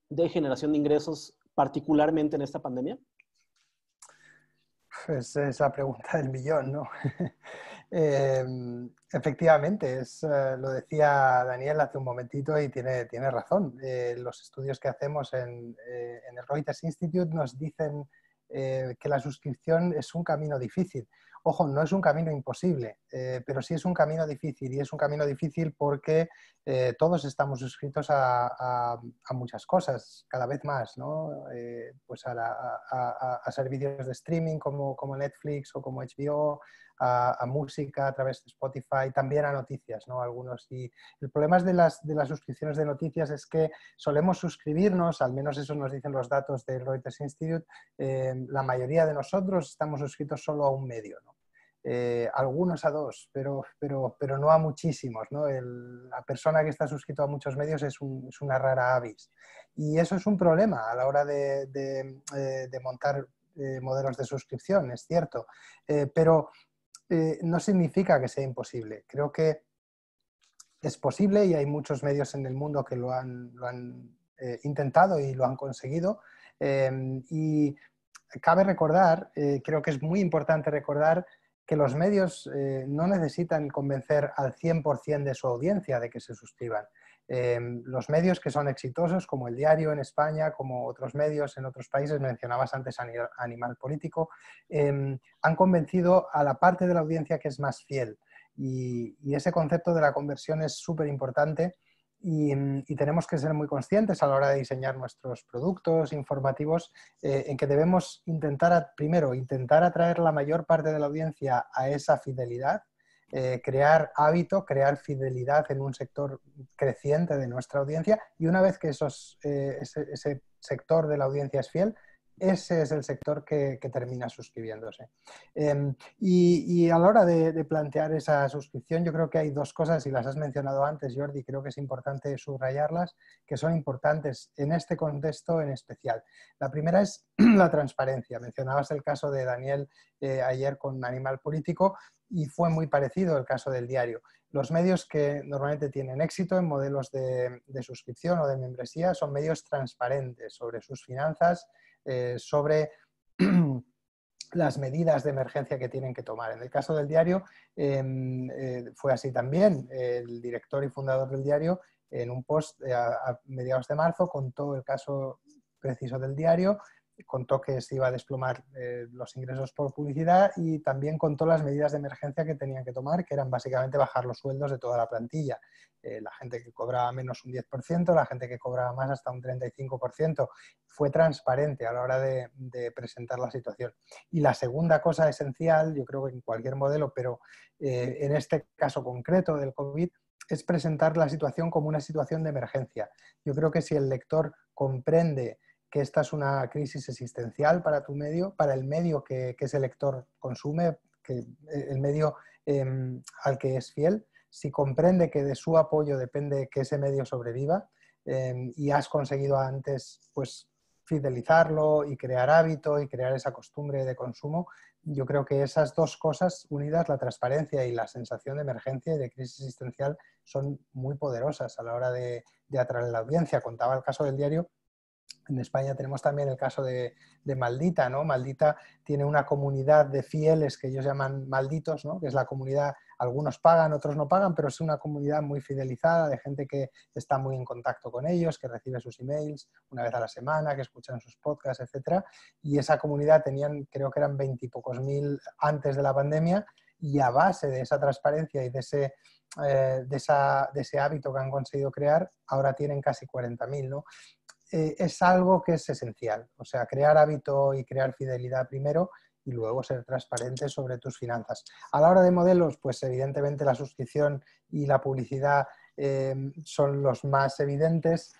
de generación de ingresos, particularmente en esta pandemia? Pues es la pregunta del millón, ¿no? Efectivamente, lo decía Daniel hace un momentito y tiene razón. Los estudios que hacemos en el Reuters Institute nos dicen que la suscripción es un camino difícil. Ojo, no es un camino imposible, pero sí es un camino difícil, y es un camino difícil porque todos estamos suscritos a muchas cosas, cada vez más, ¿no? Pues a servicios de streaming como Netflix o como HBO, a música a través de Spotify, también a noticias, ¿no? Algunos. Y el problema de las suscripciones de noticias es que solemos suscribirnos, al menos eso nos dicen los datos del Reuters Institute, la mayoría de nosotros estamos suscritos solo a un medio, ¿no? Algunos a dos, pero no a muchísimos, ¿no? La persona que está suscrito a muchos medios es una rara avis. Y eso es un problema a la hora de montar modelos de suscripción, es cierto. Pero no significa que sea imposible. Creo que es posible y hay muchos medios en el mundo que lo han intentado y lo han conseguido. Y cabe recordar, creo que es muy importante recordar que los medios no necesitan convencer al 100% de su audiencia de que se suscriban. Los medios que son exitosos, como El Diario en España, como otros medios en otros países, mencionabas antes Animal Político, han convencido a la parte de la audiencia que es más fiel. Y ese concepto de la conversión es súper importante y tenemos que ser muy conscientes a la hora de diseñar nuestros productos informativos en que debemos primero intentar atraer la mayor parte de la audiencia a esa fidelidad, crear hábito, crear fidelidad en un sector creciente de nuestra audiencia, y una vez que ese sector de la audiencia es fiel, ese es el sector que termina suscribiéndose. Y a la hora de plantear esa suscripción, yo creo que hay dos cosas, y las has mencionado antes, Jordi, creo que es importante subrayarlas, que son importantes en este contexto en especial. La primera es la transparencia. Mencionabas el caso de Daniel ayer con Animal Político, y fue muy parecido el caso del Diario. Los medios que normalmente tienen éxito en modelos de suscripción o de membresía son medios transparentes sobre sus finanzas, sobre las medidas de emergencia que tienen que tomar. En el caso del Diario fue así también. El director y fundador del Diario, en un post a mediados de marzo, contó el caso preciso del Diario, contó que se iba a desplomar los ingresos por publicidad, y también contó las medidas de emergencia que tenían que tomar, que eran básicamente bajar los sueldos de toda la plantilla. La gente que cobraba menos un 10%, la gente que cobraba más hasta un 35%. Fue transparente a la hora de presentar la situación. Y la segunda cosa esencial, yo creo que en cualquier modelo, pero en este caso concreto del COVID, es presentar la situación como una situación de emergencia. Yo creo que si el lector comprende que esta es una crisis existencial para tu medio, para el medio que ese lector consume, que el medio al que es fiel, si comprende que de su apoyo depende que ese medio sobreviva, y has conseguido antes pues fidelizarlo y crear hábito y crear esa costumbre de consumo, yo creo que esas dos cosas unidas, la transparencia y la sensación de emergencia y de crisis existencial, son muy poderosas a la hora de atraer a la audiencia. Contaba el caso del Diario. En España tenemos también el caso de Maldita, ¿no? Maldita tiene una comunidad de fieles que ellos llaman malditos, ¿no? Que es la comunidad, algunos pagan, otros no pagan, pero es una comunidad muy fidelizada, de gente que está muy en contacto con ellos, que recibe sus emails una vez a la semana, que escuchan sus podcasts, etc. Y esa comunidad tenían, creo que eran 20 y pocos mil antes de la pandemia, y a base de esa transparencia y de ese hábito que han conseguido crear, ahora tienen casi 40.000, ¿no? Es algo que es esencial, o sea, crear hábito y crear fidelidad primero, y luego ser transparente sobre tus finanzas. A la hora de modelos, pues evidentemente la suscripción y la publicidad son los más evidentes.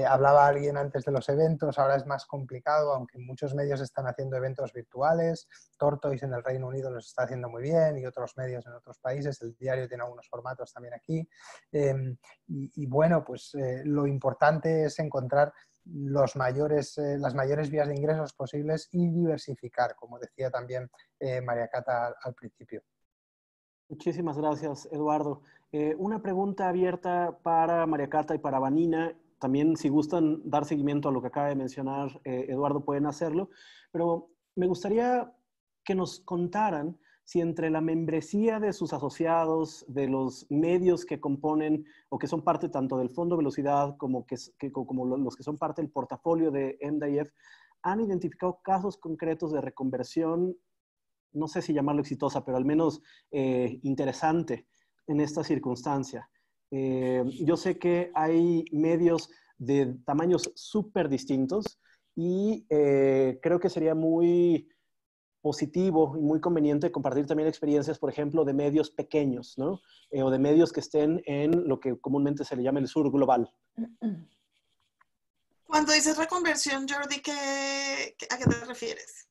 Hablaba alguien antes de los eventos, ahora es más complicado, aunque muchos medios están haciendo eventos virtuales. Tortoise en el Reino Unido los está haciendo muy bien, y otros medios en otros países. El Diario tiene algunos formatos también aquí. Y bueno, pues lo importante es encontrar las mayores vías de ingresos posibles y diversificar, como decía también María Cata al principio. Muchísimas gracias, Eduardo. Una pregunta abierta para María Cata y para Vanina. También, si gustan dar seguimiento a lo que acaba de mencionar Eduardo, pueden hacerlo. Pero me gustaría que nos contaran si entre la membresía de sus asociados, de los medios que componen o que son parte tanto del Fondo Velocidad como los que son parte del portafolio de MDIF, han identificado casos concretos de reconversión no sé si llamarlo exitosa, pero al menos interesante en esta circunstancia. Yo sé que hay medios de tamaños súper distintos y creo que sería muy positivo y muy conveniente compartir también experiencias, por ejemplo, de medios pequeños, ¿no? O de medios que estén en lo que comúnmente se le llama el sur global. Cuando dices reconversión, Jordi, ¿a qué te refieres?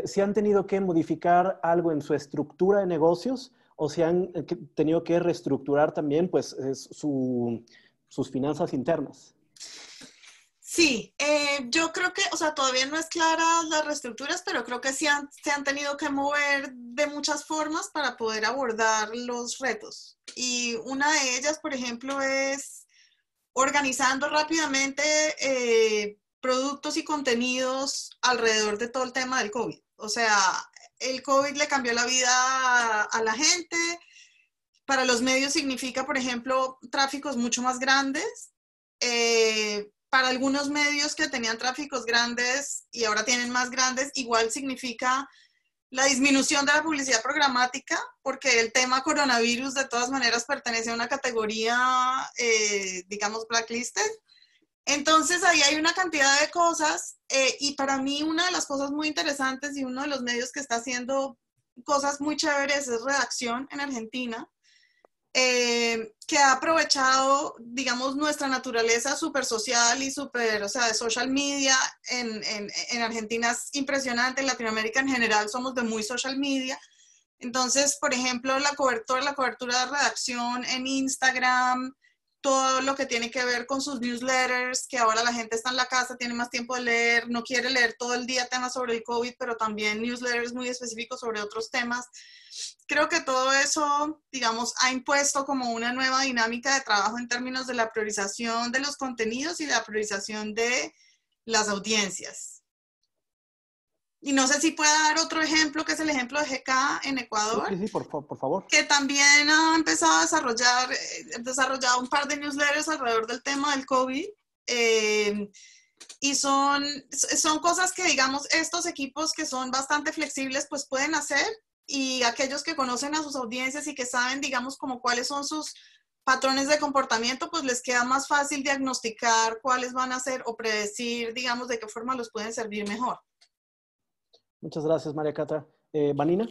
Si han tenido que modificar algo en su estructura de negocios o si han tenido que reestructurar también pues, sus finanzas internas. Sí, yo creo que, o sea, todavía no es clara las reestructuras, pero creo que sí se han tenido que mover de muchas formas para poder abordar los retos. Y una de ellas, por ejemplo, es organizando rápidamente productos y contenidos alrededor de todo el tema del COVID. O sea, el COVID le cambió la vida a la gente. Para los medios significa, por ejemplo, tráficos mucho más grandes. Para algunos medios que tenían tráficos grandes y ahora tienen más grandes, igual significa la disminución de la publicidad programática, porque el tema coronavirus de todas maneras pertenece a una categoría, digamos, blacklisted. Entonces ahí hay una cantidad de cosas y para mí una de las cosas muy interesantes y uno de los medios que está haciendo cosas muy chéveres es Redacción en Argentina, que ha aprovechado, digamos, nuestra naturaleza súper social y súper, o sea, de social media. En Argentina es impresionante, en Latinoamérica en general somos de muy social media. Entonces, por ejemplo, la cobertura de Redacción en Instagram, todo lo que tiene que ver con sus newsletters, que ahora la gente está en la casa, tiene más tiempo de leer, no quiere leer todo el día temas sobre el COVID, pero también newsletters muy específicos sobre otros temas. Creo que todo eso, digamos, ha impuesto como una nueva dinámica de trabajo en términos de la priorización de los contenidos y la priorización de las audiencias. Y no sé si pueda dar otro ejemplo, que es el ejemplo de GK en Ecuador. Sí, por favor. Que también ha empezado a desarrollar un par de newsletters alrededor del tema del COVID. Y son cosas que, digamos, estos equipos que son bastante flexibles, pues pueden hacer. Y aquellos que conocen a sus audiencias y que saben, digamos, como cuáles son sus patrones de comportamiento, pues les queda más fácil diagnosticar cuáles van a ser o predecir, digamos, de qué forma los pueden servir mejor. Muchas gracias, María Cata. ¿Vanina?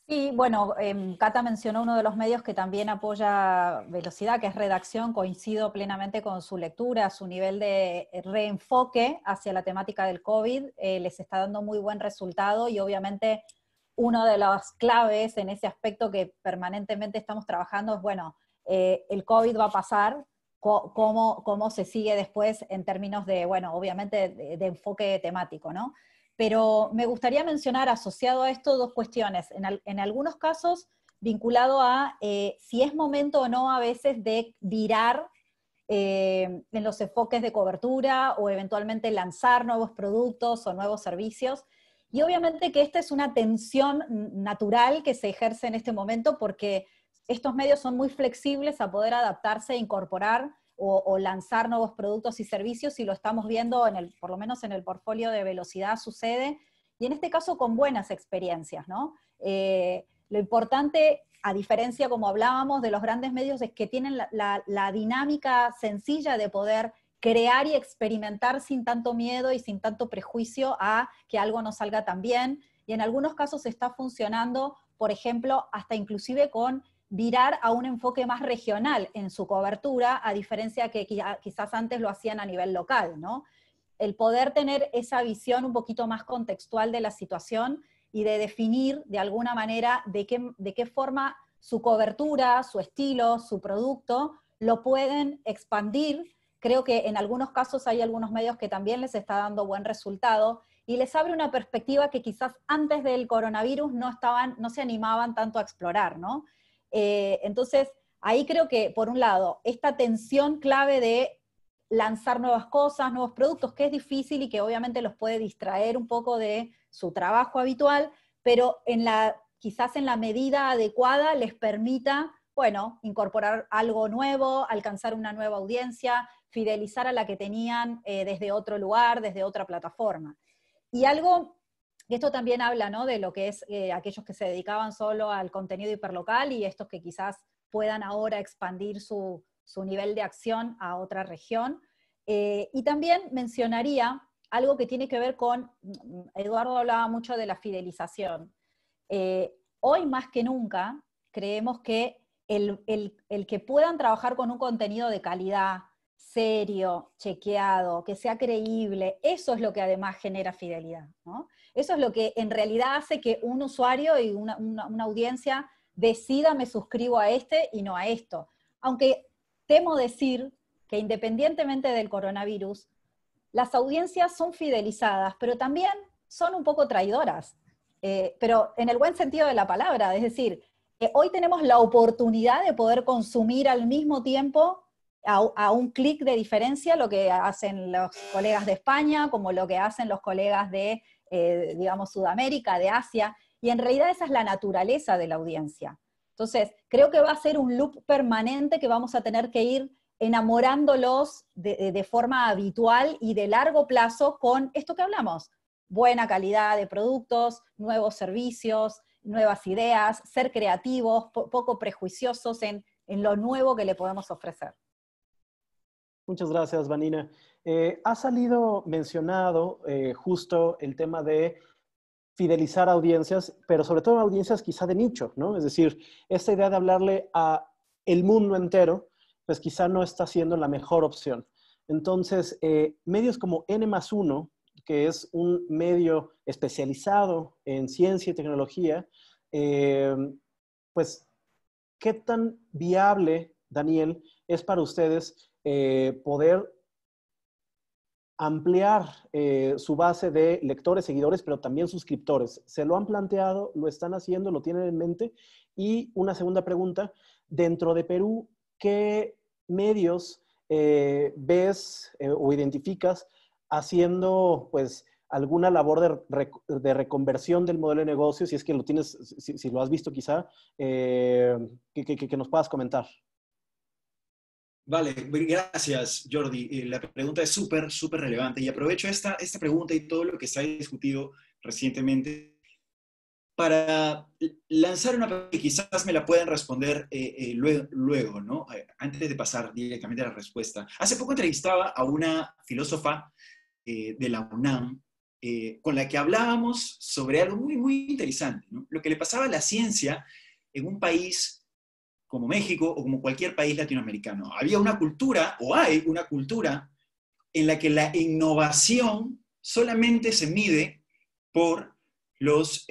Sí, bueno, Cata mencionó uno de los medios que también apoya Velocidad, que es Redacción. Coincido plenamente con su lectura, su nivel de reenfoque hacia la temática del COVID, les está dando muy buen resultado y obviamente una de las claves en ese aspecto que permanentemente estamos trabajando es, bueno, el COVID va a pasar, cómo se sigue después en términos de, bueno, obviamente de enfoque temático, ¿no? Pero me gustaría mencionar, asociado a esto, dos cuestiones. En algunos casos, vinculado a si es momento o no a veces de virar en los enfoques de cobertura o eventualmente lanzar nuevos productos o nuevos servicios. Y obviamente que esta es una tensión natural que se ejerce en este momento porque estos medios son muy flexibles a poder adaptarse e incorporar o lanzar nuevos productos y servicios, y lo estamos viendo, por lo menos en el portfolio de Velocidad sucede, y en este caso con buenas experiencias, ¿no? Lo importante, a diferencia, como hablábamos, de los grandes medios, es que tienen la dinámica sencilla de poder crear y experimentar sin tanto miedo y sin tanto prejuicio a que algo no salga tan bien, y en algunos casos está funcionando, por ejemplo, hasta inclusive con virar a un enfoque más regional en su cobertura, a diferencia que quizás antes lo hacían a nivel local, ¿no? El poder tener esa visión un poquito más contextual de la situación y de definir de alguna manera de qué forma su cobertura, su estilo, su producto, lo pueden expandir. Creo que en algunos casos hay algunos medios que también les está dando buen resultado y les abre una perspectiva que quizás antes del coronavirus no se animaban tanto a explorar, ¿no? Entonces, ahí creo que, por un lado, esta tensión clave de lanzar nuevas cosas, nuevos productos, que es difícil y que obviamente los puede distraer un poco de su trabajo habitual, pero quizás en la medida adecuada les permita, bueno, incorporar algo nuevo, alcanzar una nueva audiencia, fidelizar a la que tenían desde otro lugar, desde otra plataforma. Y algo Y esto también habla, ¿no?, de lo que es aquellos que se dedicaban solo al contenido hiperlocal y estos que quizás puedan ahora expandir su nivel de acción a otra región. Y también mencionaría algo que tiene que ver con, Eduardo hablaba mucho de la fidelización. Hoy más que nunca creemos que el que puedan trabajar con un contenido de calidad, serio, chequeado, que sea creíble, eso es lo que además genera fidelidad, ¿no? Eso es lo que en realidad hace que un usuario y una audiencia decida me suscribo a este y no a esto. Aunque temo decir que independientemente del coronavirus, las audiencias son fidelizadas, pero también son un poco traidoras, pero en el buen sentido de la palabra, es decir, hoy tenemos la oportunidad de poder consumir al mismo tiempo, a un clic de diferencia, lo que hacen los colegas de España, como lo que hacen los colegas de, digamos, Sudamérica, de Asia, y en realidad esa es la naturaleza de la audiencia. Entonces, creo que va a ser un loop permanente que vamos a tener que ir enamorándolos de forma habitual y de largo plazo con esto que hablamos: buena calidad de productos, nuevos servicios, nuevas ideas, ser creativos, poco prejuiciosos en lo nuevo que le podemos ofrecer. Muchas gracias, Vanina. Ha salido mencionado justo el tema de fidelizar audiencias, pero sobre todo audiencias quizá de nicho, ¿no? Es decir, esta idea de hablarle a el mundo entero, pues quizá no está siendo la mejor opción. Entonces, medios como N+1, que es un medio especializado en ciencia y tecnología, pues, ¿qué tan viable, Daniel, es para ustedes poder ampliar su base de lectores, seguidores, pero también suscriptores? ¿Se lo han planteado? ¿Lo están haciendo? ¿Lo tienen en mente? Y una segunda pregunta, dentro de Perú, ¿qué medios ves o identificas haciendo, pues, alguna labor de reconversión del modelo de negocio? Si es que lo tienes, si lo has visto quizá, que nos puedas comentar. Vale, gracias, Jordi. La pregunta es súper, súper relevante y aprovecho esta pregunta y todo lo que se ha discutido recientemente para lanzar una pregunta que quizás me la puedan responder luego, ¿no? Antes de pasar directamente a la respuesta. Hace poco entrevistaba a una filósofa de la UNAM con la que hablábamos sobre algo muy, muy interesante, ¿no? Lo que le pasaba a la ciencia en un país como México o como cualquier país latinoamericano. Había una cultura, o hay una cultura, en la que la innovación solamente se mide por los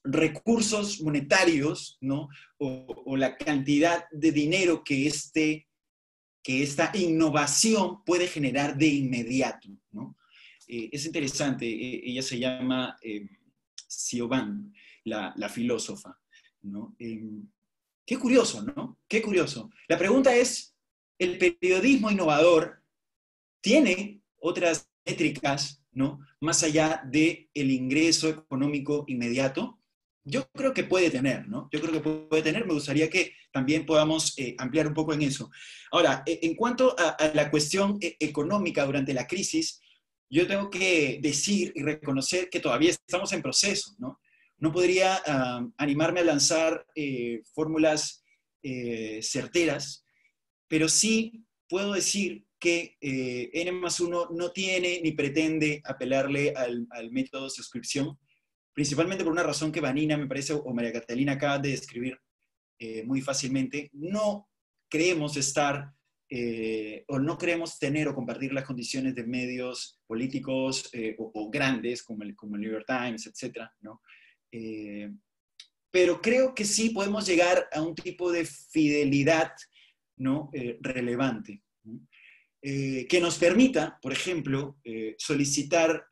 recursos monetarios, ¿no? O la cantidad de dinero que esta innovación puede generar de inmediato, ¿no? Es interesante, ella se llama Siobhan, la filósofa, ¿no? Qué curioso, ¿no? Qué curioso. La pregunta es, ¿el periodismo innovador tiene otras métricas, ¿no?, más allá del ingreso económico inmediato? Yo creo que puede tener, ¿no? Yo creo que puede tener. Me gustaría que también podamos ampliar un poco en eso. Ahora, en cuanto a la cuestión económica durante la crisis, yo tengo que decir y reconocer que todavía estamos en proceso, ¿no? No podría animarme a lanzar fórmulas certeras, pero sí puedo decir que N+1 no tiene ni pretende apelarle al método de suscripción, principalmente por una razón que Vanina, me parece, o María Catalina acaba de describir muy fácilmente. No creemos estar, o no queremos tener o compartir las condiciones de medios políticos o grandes, como el New York Times, etcétera, ¿no? Pero creo que sí podemos llegar a un tipo de fidelidad, ¿no?, relevante, ¿no? Que nos permita, por ejemplo, solicitar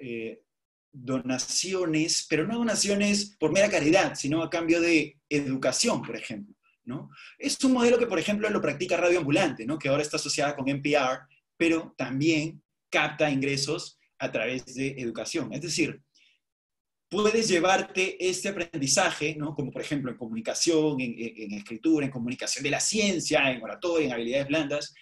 donaciones, pero no donaciones por mera caridad, sino a cambio de educación, por ejemplo, ¿no? Es un modelo que, por ejemplo, lo practica Radio Ambulante, ¿no?, que ahora está asociada con NPR, pero también capta ingresos a través de educación. Es decir, puedes llevarte este aprendizaje, ¿no?, como por ejemplo en comunicación, en escritura, en comunicación de la ciencia, en oratoria, en habilidades blandas,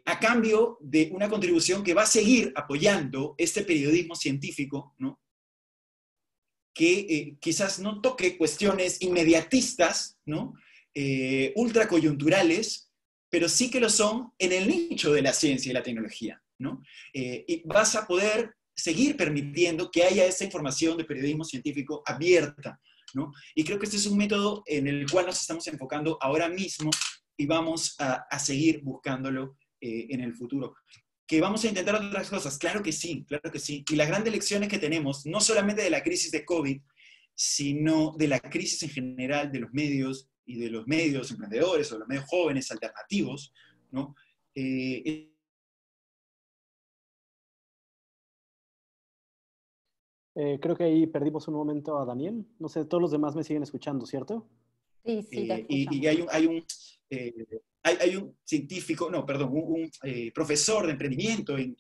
a cambio de una contribución que va a seguir apoyando este periodismo científico, ¿no?, que quizás no toque cuestiones inmediatistas, ¿no? Ultracoyunturales, pero sí que lo son en el nicho de la ciencia y la tecnología, ¿no? Y vas a poder seguir permitiendo que haya esa información de periodismo científico abierta, ¿no? Y creo que este es un método en el cual nos estamos enfocando ahora mismo y vamos a seguir buscándolo en el futuro. ¿Que vamos a intentar otras cosas? Claro que sí, claro que sí. Y las grandes lecciones que tenemos, no solamente de la crisis de COVID, sino de la crisis en general de los medios y de los medios emprendedores o los medios jóvenes alternativos, ¿no? Creo que ahí perdimos un momento a Daniel. No sé, todos los demás me siguen escuchando, ¿cierto? Sí, sí, te escuchamos. Y hay un científico, no, perdón, un profesor de emprendimiento en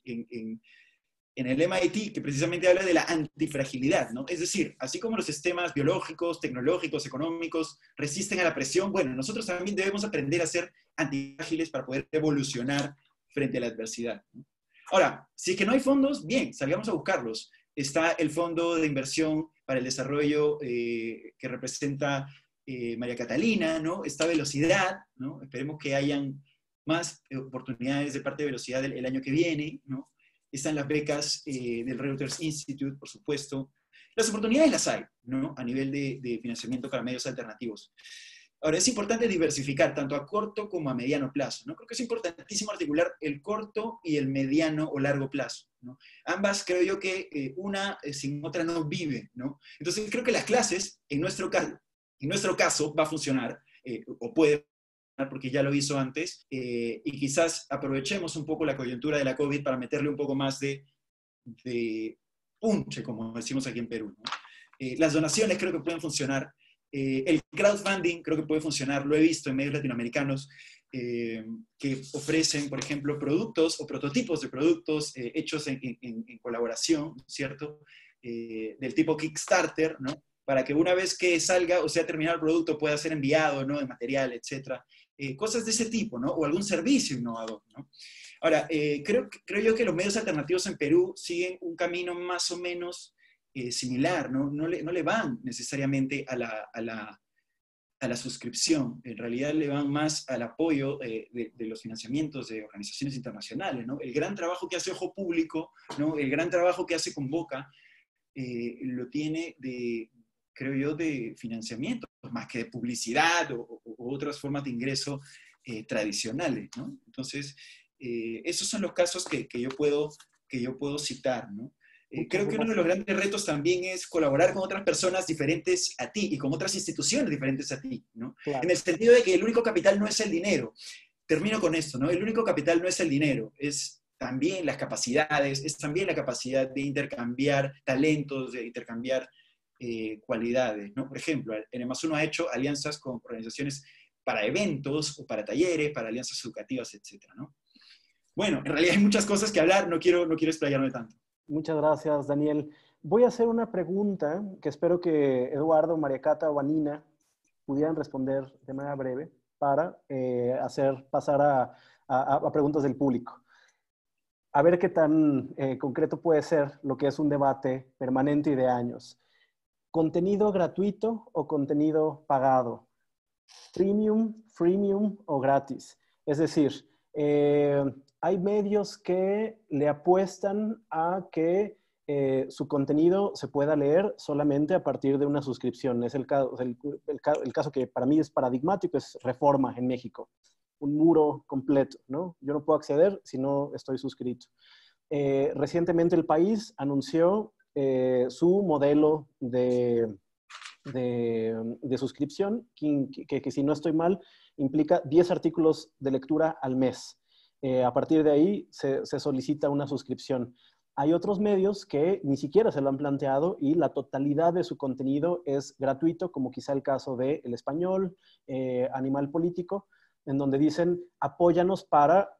el MIT que precisamente habla de la antifragilidad, ¿no? Es decir, así como los sistemas biológicos, tecnológicos, económicos resisten a la presión, bueno, nosotros también debemos aprender a ser antifrágiles para poder evolucionar frente a la adversidad, ¿no? Ahora, si es que no hay fondos, bien, salgamos a buscarlos. Está el Fondo de Inversión para el Desarrollo que representa María Catalina, ¿no? Está Velocidad, ¿no? Esperemos que hayan más oportunidades de parte de Velocidad el año que viene, ¿no? Están las becas del Reuters Institute, por supuesto. Las oportunidades las hay, ¿no? A nivel de financiamiento para medios alternativos. Ahora, es importante diversificar tanto a corto como a mediano plazo, ¿no? Creo que es importantísimo articular el corto y el mediano o largo plazo, ¿no? Ambas creo yo que una sin otra no vive, ¿no? Entonces creo que las clases, en nuestro caso va a funcionar, o puede funcionar porque ya lo hizo antes, y quizás aprovechemos un poco la coyuntura de la COVID para meterle un poco más de punche, como decimos aquí en Perú, ¿no? Las donaciones creo que pueden funcionar. El crowdfunding creo que puede funcionar, lo he visto en medios latinoamericanos que ofrecen, por ejemplo, productos o prototipos de productos hechos en colaboración, ¿cierto? Del tipo Kickstarter, ¿no? Para que una vez que salga o sea terminado el producto pueda ser enviado, ¿no? De material, etc. Cosas de ese tipo, ¿no? O algún servicio innovador, ¿no? Ahora, creo yo que los medios alternativos en Perú siguen un camino más o menos similar, ¿no? No le van necesariamente a la suscripción, en realidad le van más al apoyo de los financiamientos de organizaciones internacionales, ¿no? El gran trabajo que hace Ojo Público, ¿no? El gran trabajo que hace Convoca, lo tiene creo yo, de financiamiento, más que de publicidad o otras formas de ingreso tradicionales, ¿no? Entonces, esos son los casos que yo puedo citar, ¿no? Creo que uno de los grandes retos también es colaborar con otras personas diferentes a ti y con otras instituciones diferentes a ti, ¿no? Claro. En el sentido de que el único capital no es el dinero. Termino con esto, ¿no? El único capital no es el dinero, es también las capacidades, es también la capacidad de intercambiar talentos, de intercambiar cualidades, ¿no? Por ejemplo, en Más1 ha hecho alianzas con organizaciones para eventos o para talleres, para alianzas educativas, etcétera, ¿no? Bueno, en realidad hay muchas cosas que hablar, no quiero explayarme tanto. Muchas gracias, Daniel. Voy a hacer una pregunta que espero que Eduardo, María Cata o Anina pudieran responder de manera breve para pasar a preguntas del público. A ver qué tan concreto puede ser lo que es un debate permanente y de años. ¿Contenido gratuito o contenido pagado? ¿Premium, freemium o gratis? Es decir, hay medios que le apuestan a que su contenido se pueda leer solamente a partir de una suscripción. Es el caso que para mí es paradigmático, es Reforma en México. Un muro completo, ¿no? Yo no puedo acceder si no estoy suscrito. Recientemente El País anunció su modelo de suscripción, que si no estoy mal, implica 10 artículos de lectura al mes. A partir de ahí se solicita una suscripción. Hay otros medios que ni siquiera se lo han planteado y la totalidad de su contenido es gratuito, como quizá el caso de El Español, Animal Político, en donde dicen, apóyanos para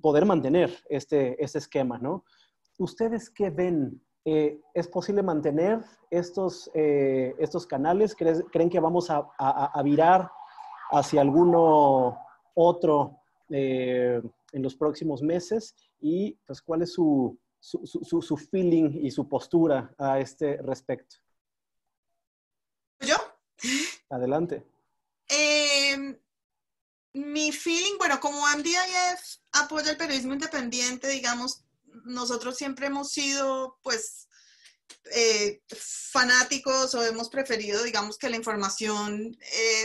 poder mantener este esquema, ¿no? ¿Ustedes qué ven? ¿Es posible mantener estos canales? ¿Creen que vamos a virar hacia alguno otro en los próximos meses? Y pues, ¿cuál es su feeling y su postura a este respecto? Adelante. Mi feeling, bueno, como MDIF apoya el periodismo independiente, digamos, nosotros siempre hemos sido, pues, fanáticos o hemos preferido, digamos, que la información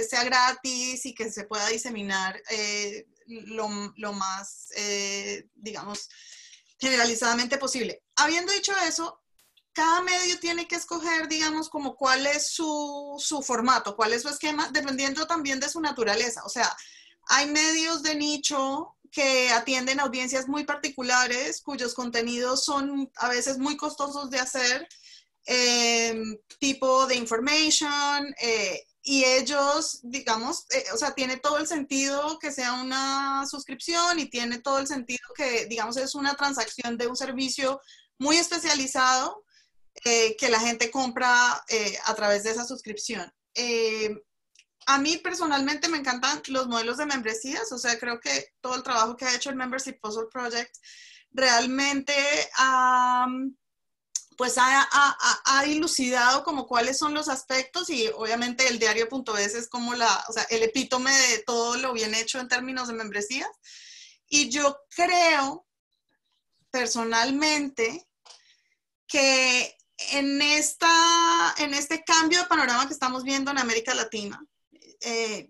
sea gratis y que se pueda diseminar lo más, digamos, generalizadamente posible. Habiendo dicho eso, cada medio tiene que escoger, digamos, como cuál es su formato, cuál es su esquema, dependiendo también de su naturaleza. O sea, hay medios de nicho que atienden audiencias muy particulares, cuyos contenidos son a veces muy costosos de hacer, tipo de information, y ellos, digamos, o sea, tiene todo el sentido que sea una suscripción y tiene todo el sentido que, digamos, es una transacción de un servicio muy especializado que la gente compra a través de esa suscripción. A mí personalmente me encantan los modelos de membresías, o sea, creo que todo el trabajo que ha hecho el Membership Puzzle Project realmente pues ha dilucidado como cuáles son los aspectos, y obviamente el diario.es es como o sea, el epítome de todo lo bien hecho en términos de membresías. Y yo creo personalmente que en este cambio de panorama que estamos viendo en América Latina,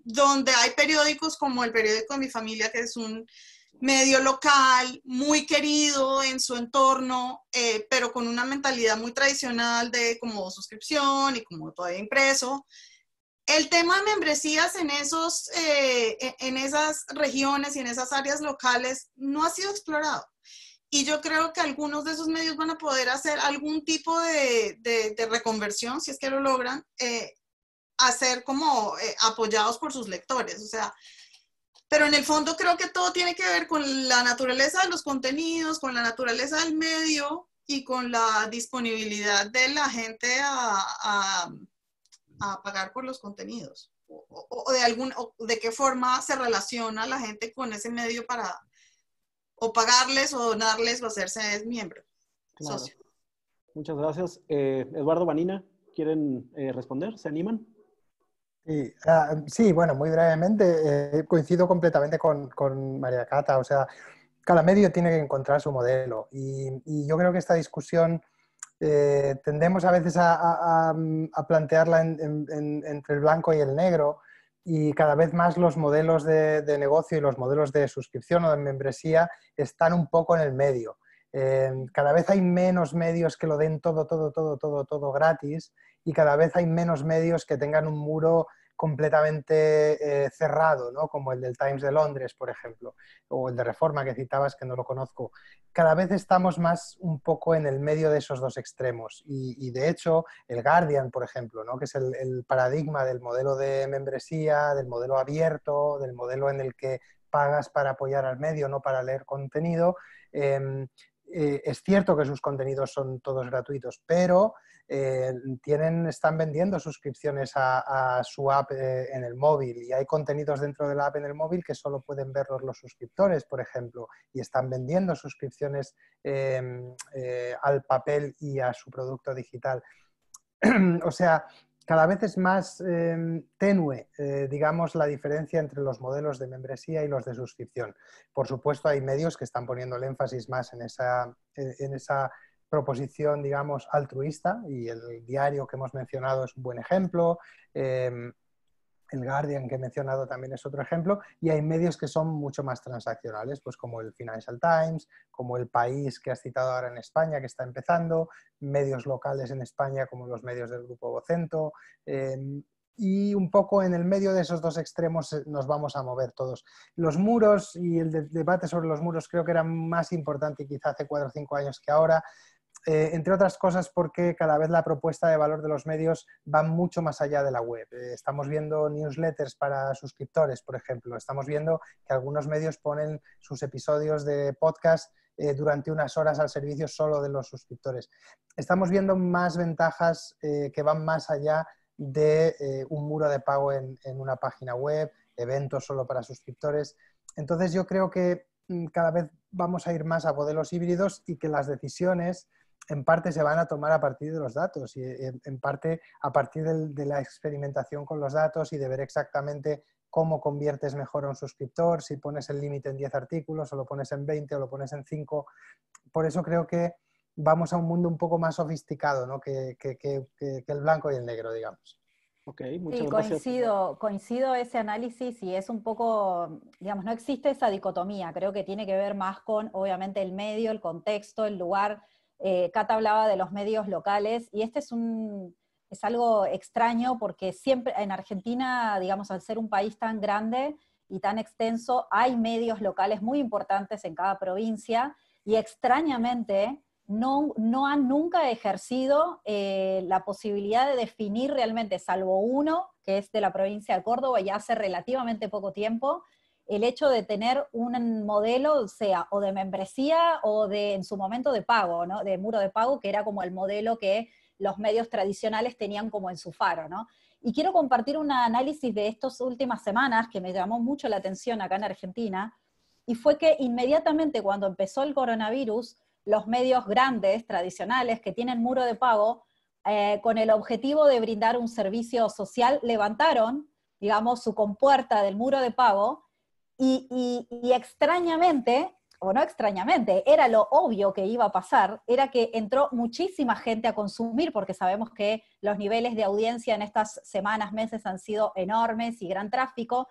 donde hay periódicos como el periódico de mi familia, que es un medio local, muy querido en su entorno, pero con una mentalidad muy tradicional de como suscripción y como todavía impreso. El tema de membresías en esas regiones y en esas áreas locales no ha sido explorado. Y yo creo que algunos de esos medios van a poder hacer algún tipo de reconversión, si es que lo logran, a ser como apoyados por sus lectores. O sea, pero en el fondo creo que todo tiene que ver con la naturaleza de los contenidos, con la naturaleza del medio y con la disponibilidad de la gente a pagar por los contenidos. O de qué forma se relaciona la gente con ese medio para o pagarles o donarles o hacerse miembro, Claro. socio. Muchas gracias. Eduardo, Vanina, ¿quieren responder? ¿Se animan? Sí, sí, bueno, muy brevemente, coincido completamente con María Cata. O sea, cada medio tiene que encontrar su modelo y yo creo que esta discusión tendemos a veces a plantearla entre el blanco y el negro, y cada vez más los modelos de negocio y los modelos de suscripción o de membresía están un poco en el medio. Cada vez hay menos medios que lo den todo gratis, y cada vez hay menos medios que tengan un muro completamente cerrado, ¿no? Como el del Times de Londres, por ejemplo, o el de Reforma que citabas, que no lo conozco. Cada vez estamos más un poco en el medio de esos dos extremos, y de hecho el Guardian, por ejemplo, ¿no? Que es el paradigma del modelo de membresía, del modelo abierto, del modelo en el que pagas para apoyar al medio, no para leer contenido. Es cierto que sus contenidos son todos gratuitos, pero están vendiendo suscripciones a su app en el móvil, y hay contenidos dentro de la app en el móvil que solo pueden verlos los suscriptores, por ejemplo, y están vendiendo suscripciones al papel y a su producto digital. O sea, cada vez es más tenue, digamos, la diferencia entre los modelos de membresía y los de suscripción. Por supuesto, hay medios que están poniendo el énfasis más en esa proposición, digamos, altruista, y el diario que hemos mencionado es un buen ejemplo. El Guardian que he mencionado también es otro ejemplo, y hay medios que son mucho más transaccionales, pues como el Financial Times, como El País que has citado ahora en España, que está empezando, medios locales en España como los medios del Grupo Vocento, y un poco en el medio de esos dos extremos nos vamos a mover todos. Los muros y el debate sobre los muros creo que era más importante quizá hace 4 o 5 años que ahora. Entre otras cosas porque cada vez la propuesta de valor de los medios va mucho más allá de la web. Estamos viendo newsletters para suscriptores, por ejemplo. Estamos viendo que algunos medios ponen sus episodios de podcast durante unas horas al servicio solo de los suscriptores. Estamos viendo más ventajas que van más allá de un muro de pago en una página web, eventos solo para suscriptores. Entonces yo creo que cada vez vamos a ir más a modelos híbridos, y que las decisiones en parte se van a tomar a partir de los datos y en parte a partir de la experimentación con los datos y de ver exactamente cómo conviertes mejor a un suscriptor, si pones el límite en 10 artículos o lo pones en 20 o lo pones en 5. Por eso creo que vamos a un mundo un poco más sofisticado, ¿no? que el blanco y el negro, digamos. Ok, muchas Sí, gracias. coincido ese análisis y es un poco, digamos, no existe esa dicotomía, creo que tiene que ver más con, obviamente, el medio, el contexto, el lugar. Cata hablaba de los medios locales y este es algo extraño porque siempre en Argentina, digamos, al ser un país tan grande y tan extenso, hay medios locales muy importantes en cada provincia y extrañamente no han nunca ejercido la posibilidad de definir realmente, salvo uno, que es de la provincia de Córdoba y hace relativamente poco tiempo, el hecho de tener un modelo, sea o de membresía o de, en su momento, de pago, ¿no? De muro de pago, que era como el modelo que los medios tradicionales tenían como en su faro, ¿no? Y quiero compartir un análisis de estas últimas semanas que me llamó mucho la atención acá en Argentina, y fue que inmediatamente cuando empezó el coronavirus, los medios grandes, tradicionales, que tienen muro de pago, con el objetivo de brindar un servicio social, levantaron, digamos, su compuerta del muro de pago y extrañamente, o no extrañamente, era lo obvio que iba a pasar, era que entró muchísima gente a consumir, porque sabemos que los niveles de audiencia en estas semanas, meses han sido enormes y gran tráfico,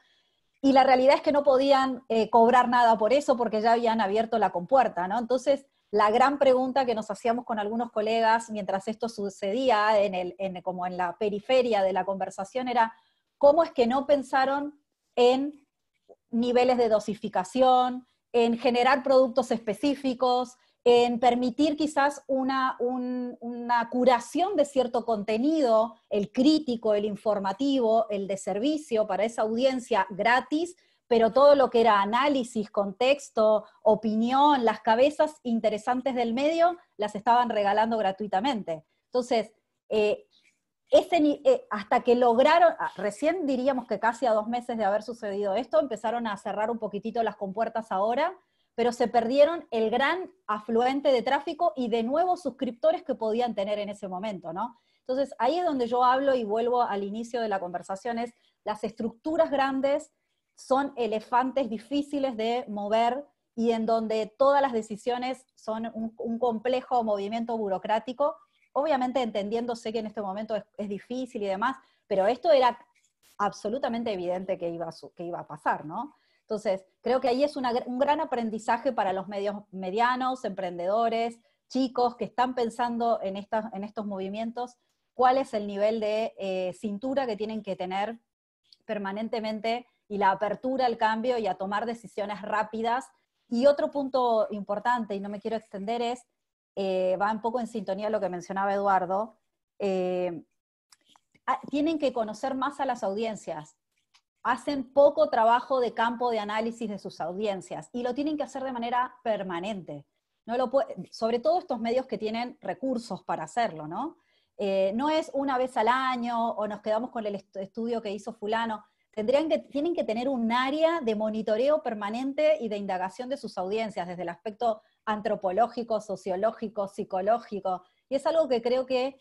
y la realidad es que no podían cobrar nada por eso porque ya habían abierto la compuerta, ¿no? Entonces, la gran pregunta que nos hacíamos con algunos colegas mientras esto sucedía, como en la periferia de la conversación, era cómo es que no pensaron en niveles de dosificación, en generar productos específicos, en permitir quizás una curación de cierto contenido, el crítico, el informativo, el de servicio para esa audiencia gratis, pero todo lo que era análisis, contexto, opinión, las cabezas interesantes del medio, las estaban regalando gratuitamente. Entonces, hasta que lograron, recién diríamos que casi a 2 meses de haber sucedido esto, empezaron a cerrar un poquitito las compuertas ahora, pero se perdieron el gran afluente de tráfico y de nuevos suscriptores que podían tener en ese momento, ¿no? Entonces, ahí es donde yo hablo y vuelvo al inicio de la conversación, es las estructuras grandes son elefantes difíciles de mover y en donde todas las decisiones son un complejo movimiento burocrático, obviamente entendiéndose que en este momento es difícil y demás, pero esto era absolutamente evidente que iba a pasar, ¿no? Entonces, creo que ahí es un gran aprendizaje para los medios medianos, emprendedores, chicos que están pensando en estos movimientos, cuál es el nivel de cintura que tienen que tener permanentemente y la apertura al cambio y a tomar decisiones rápidas. Y otro punto importante, y no me quiero extender, es, va un poco en sintonía a lo que mencionaba Eduardo, tienen que conocer más a las audiencias. Hacen poco trabajo de campo de análisis de sus audiencias y lo tienen que hacer de manera permanente. Sobre todo estos medios que tienen recursos para hacerlo, ¿no? No es una vez al año o nos quedamos con el estudio que hizo fulano. Tienen que tener un área de monitoreo permanente y de indagación de sus audiencias desde el aspecto antropológico, sociológico, psicológico. Y es algo que creo que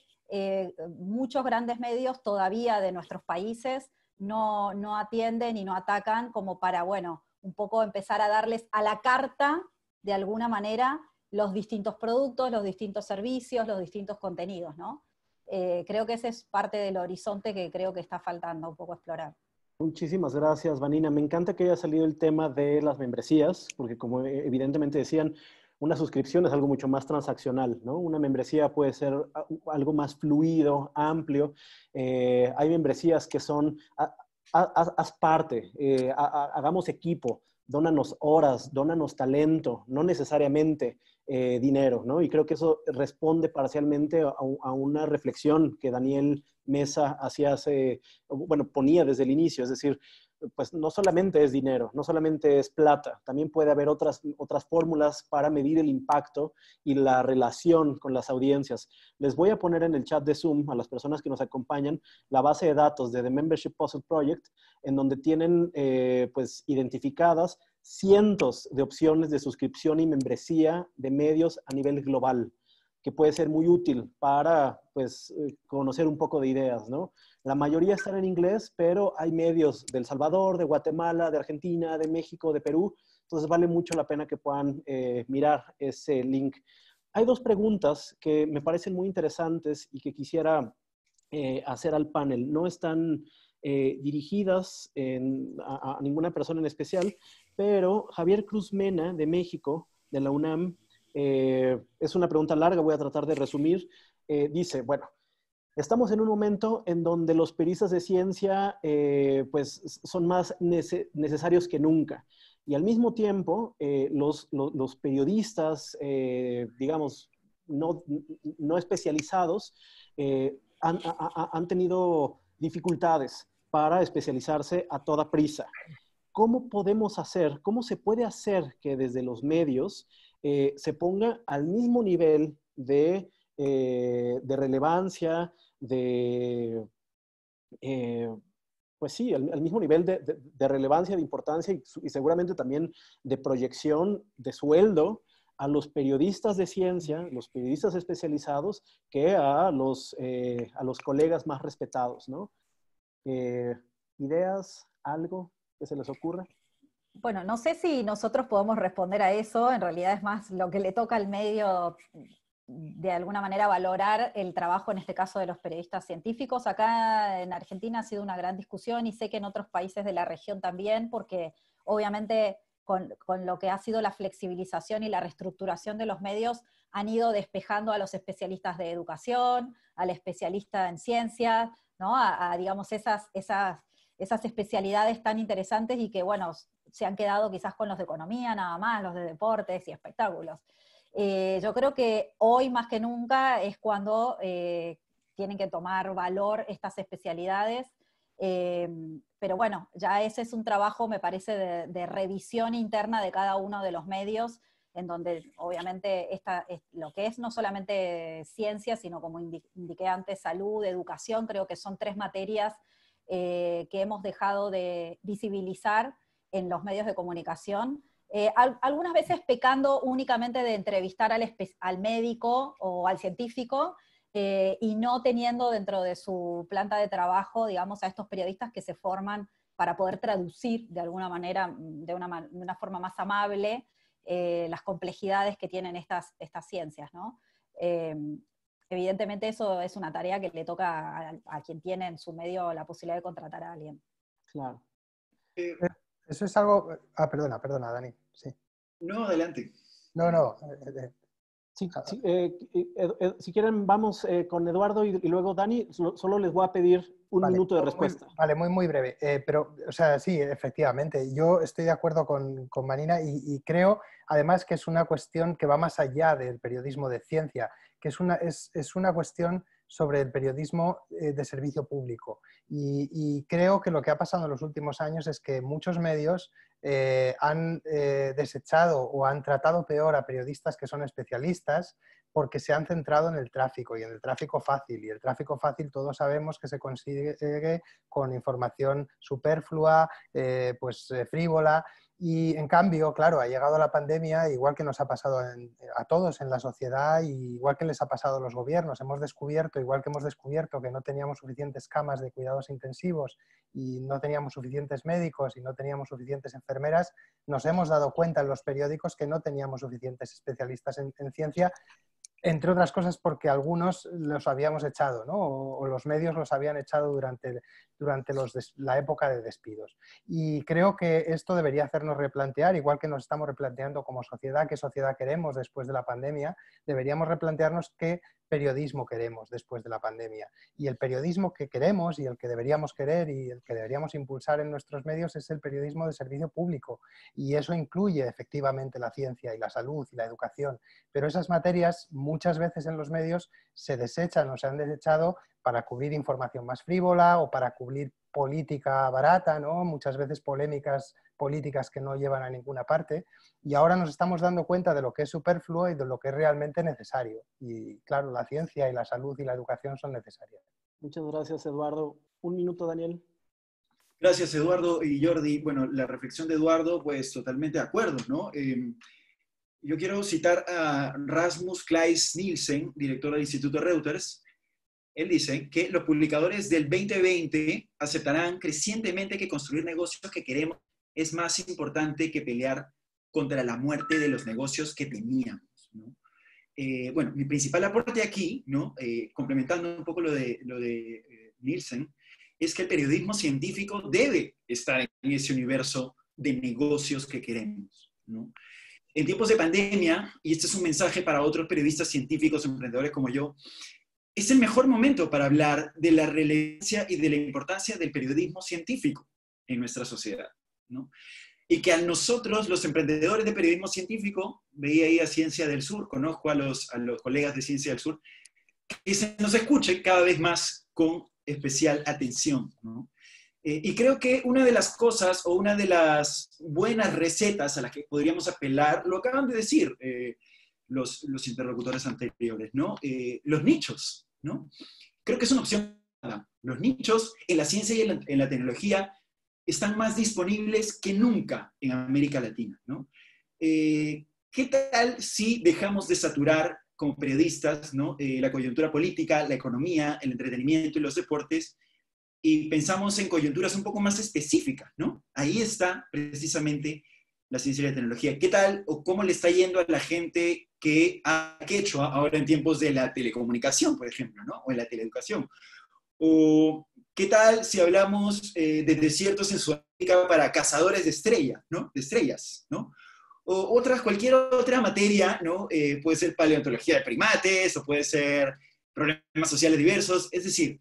muchos grandes medios todavía de nuestros países no atienden y no atacan como para, bueno, un poco empezar a darles a la carta, de alguna manera, los distintos productos, los distintos servicios, los distintos contenidos, ¿no? Creo que ese es parte del horizonte que creo que está faltando un poco explorar. Muchísimas gracias, Vanina. Me encanta que haya salido el tema de las membresías, porque como evidentemente decían, una suscripción es algo mucho más transaccional, ¿no? Una membresía puede ser algo más fluido, amplio. Hay membresías que son, haz parte, hagamos equipo, dónanos horas, dónanos talento, no necesariamente dinero, ¿no? Y creo que eso responde parcialmente a una reflexión que Daniel Mesa ponía desde el inicio, es decir, pues no solamente es dinero, no solamente es plata, también puede haber otras fórmulas para medir el impacto y la relación con las audiencias. Les voy a poner en el chat de Zoom a las personas que nos acompañan la base de datos de The Membership Puzzle Project, en donde tienen pues identificadas cientos de opciones de suscripción y membresía de medios a nivel global, que puede ser muy útil para, pues, conocer un poco de ideas, ¿no? La mayoría están en inglés, pero hay medios de El Salvador, de Guatemala, de Argentina, de México, de Perú. Entonces vale mucho la pena que puedan mirar ese link. Hay dos preguntas que me parecen muy interesantes y que quisiera hacer al panel. No están dirigidas a ninguna persona en especial, pero Javier Cruz Mena, de México, de la UNAM, es una pregunta larga, voy a tratar de resumir. Dice, bueno, estamos en un momento en donde los periodistas de ciencia pues son más necesarios que nunca. Y al mismo tiempo, los periodistas, digamos, no especializados, han tenido dificultades para especializarse a toda prisa. ¿Cómo podemos hacer, cómo se puede hacer que desde los medios se ponga al mismo nivel de relevancia, pues sí, al mismo nivel de relevancia, de importancia y seguramente también de proyección de sueldo a los periodistas de ciencia, los periodistas especializados, que a los colegas más respetados, ¿no? ¿Ideas, algo que se les ocurra? Bueno, no sé si nosotros podemos responder a eso, en realidad es más lo que le toca al medio de alguna manera valorar el trabajo, en este caso, de los periodistas científicos. Acá en Argentina ha sido una gran discusión y sé que en otros países de la región también, porque obviamente con lo que ha sido la flexibilización y la reestructuración de los medios han ido despejando a los especialistas de educación, al especialista en ciencias, ¿no? Digamos, esas especialidades tan interesantes y que, bueno, se han quedado quizás con los de economía nada más, los de deportes y espectáculos. Yo creo que hoy más que nunca es cuando tienen que tomar valor estas especialidades, pero bueno, ya ese es un trabajo, me parece, de revisión interna de cada uno de los medios, en donde obviamente lo que es no solamente ciencia, sino como indiqué antes, salud, educación, creo que son 3 materias que hemos dejado de visibilizar en los medios de comunicación, algunas veces pecando únicamente de entrevistar al médico o al científico, y no teniendo dentro de su planta de trabajo, digamos, a estos periodistas que se forman para poder traducir de alguna manera, de una forma más amable, las complejidades que tienen estas ciencias, ¿no? Evidentemente eso es una tarea que le toca a quien tiene en su medio la posibilidad de contratar a alguien. Claro. Eso es algo... perdona, Dani. Sí. No, adelante. No. Sí, si quieren, vamos con Eduardo y luego Dani. Solo les voy a pedir un minuto de respuesta. Muy breve. Pero, o sea, sí, efectivamente. Yo estoy de acuerdo con Marina y creo, además, que es una cuestión que va más allá del periodismo de ciencia, que es una cuestión sobre el periodismo de servicio público. Y creo que lo que ha pasado en los últimos años es que muchos medios han desechado o han tratado peor a periodistas que son especialistas porque se han centrado en el tráfico y en el tráfico fácil. Y el tráfico fácil todos sabemos que se consigue con información superflua, frívola. Y en cambio, claro, ha llegado la pandemia, igual que nos ha pasado a todos en la sociedad, y igual que les ha pasado a los gobiernos. Igual que hemos descubierto que no teníamos suficientes camas de cuidados intensivos y no teníamos suficientes médicos y no teníamos suficientes enfermeras, nos hemos dado cuenta en los periódicos que no teníamos suficientes especialistas en ciencia, entre otras cosas porque algunos los habíamos echado, ¿no? O los medios los habían echado durante la época de despidos. Y creo que esto debería hacernos replantear, igual que nos estamos replanteando como sociedad, qué sociedad queremos después de la pandemia, deberíamos replantearnos qué periodismo queremos después de la pandemia. Y el periodismo que queremos y el que deberíamos querer y el que deberíamos impulsar en nuestros medios es el periodismo de servicio público. Y eso incluye efectivamente la ciencia y la salud y la educación. Pero esas materias muchas veces en los medios se desechan o se han desechado para cubrir información más frívola o para cubrir política barata, ¿no? Muchas veces polémicas políticas que no llevan a ninguna parte, y ahora nos estamos dando cuenta de lo que es superfluo y de lo que es realmente necesario. Y claro, la ciencia y la salud y la educación son necesarias. Muchas gracias, Eduardo. Un minuto, Daniel. Gracias, Eduardo y Jordi. Bueno, la reflexión de Eduardo, pues totalmente de acuerdo, ¿no? yo quiero citar a Rasmus Claes Nielsen, director del Instituto Reuters. Él dice que los publicadores del 2020 aceptarán crecientemente que construir negocios que queremos es más importante que pelear contra la muerte de los negocios que teníamos, ¿no? Bueno, mi principal aporte aquí, ¿no? Complementando un poco lo de Nielsen, es que el periodismo científico debe estar en ese universo de negocios que queremos, ¿no? En tiempos de pandemia, y este es un mensaje para otros periodistas científicos, emprendedores como yo, es el mejor momento para hablar de la relevancia y de la importancia del periodismo científico en nuestra sociedad, ¿no? Y que a nosotros, los emprendedores de periodismo científico, veía ahí a Ciencia del Sur, conozco a los colegas de Ciencia del Sur, que se nos escuche cada vez más con especial atención, ¿no? Y creo que una de las cosas o una de las buenas recetas a las que podríamos apelar, lo acaban de decir los interlocutores anteriores, ¿no? Los nichos, ¿no? Creo que es una opción. Los nichos en la ciencia y en la tecnología están más disponibles que nunca en América Latina, ¿no? ¿Qué tal si dejamos de saturar como periodistas, ¿no? La coyuntura política, la economía, el entretenimiento y los deportes, y pensamos en coyunturas un poco más específicas, ¿no? Ahí está precisamente la ciencia y la tecnología. ¿Qué tal o cómo le está yendo a la gente que ha hecho ahora en tiempos de la telecomunicación, por ejemplo, ¿no? O en la teleeducación? ¿O qué tal si hablamos de desiertos en Sudamérica para cazadores de estrellas, ¿no? De estrellas, ¿no? O cualquier otra materia, ¿no? Puede ser paleontología de primates, o puede ser problemas sociales diversos. Es decir,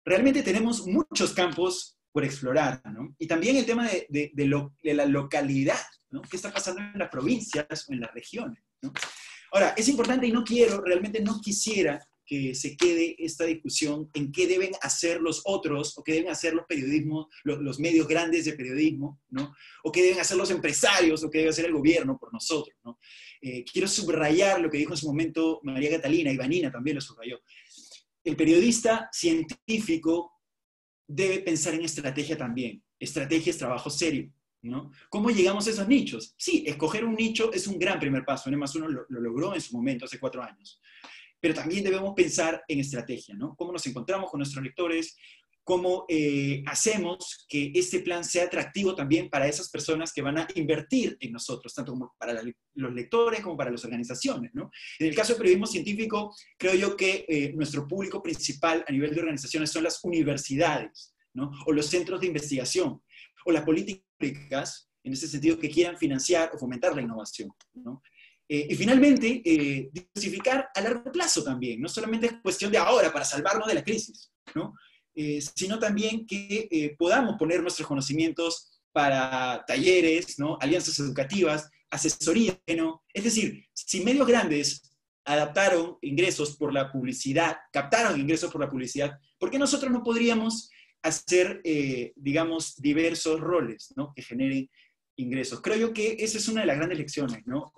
realmente tenemos muchos campos por explorar, ¿no? Y también el tema de la localidad, ¿no? ¿Qué está pasando en las provincias o en las regiones, ¿no? Ahora, es importante y realmente no quisiera que se quede esta discusión en qué deben hacer los otros, o qué deben hacer los periodismos, los medios grandes de periodismo, ¿no? O qué deben hacer los empresarios, o qué debe hacer el gobierno por nosotros, ¿no? Quiero subrayar lo que dijo en su momento María Catalina, y Vanina también lo subrayó. El periodista científico debe pensar en estrategia también. Estrategia es trabajo serio, ¿no? ¿Cómo llegamos a esos nichos? Sí, escoger un nicho es un gran primer paso. N+1 lo logró en su momento, hace 4 años. Pero también debemos pensar en estrategia, ¿no? Cómo nos encontramos con nuestros lectores, cómo hacemos que este plan sea atractivo también para esas personas que van a invertir en nosotros, tanto como para los lectores como para las organizaciones, ¿no? En el caso del periodismo científico, creo yo que nuestro público principal a nivel de organizaciones son las universidades, ¿no? O los centros de investigación, o las políticas públicas, en ese sentido, que quieran financiar o fomentar la innovación, ¿no? Y finalmente, diversificar a largo plazo también. No solamente es cuestión de ahora para salvarnos de la crisis, ¿no? Sino también que podamos poner nuestros conocimientos para talleres, ¿no? Alianzas educativas, asesoría, ¿no? Es decir, si medios grandes adaptaron ingresos por la publicidad, captaron ingresos por la publicidad, ¿por qué nosotros no podríamos hacer, digamos, diversos roles, ¿no? Que generen ingresos? Creo yo que esa es una de las grandes lecciones, ¿no?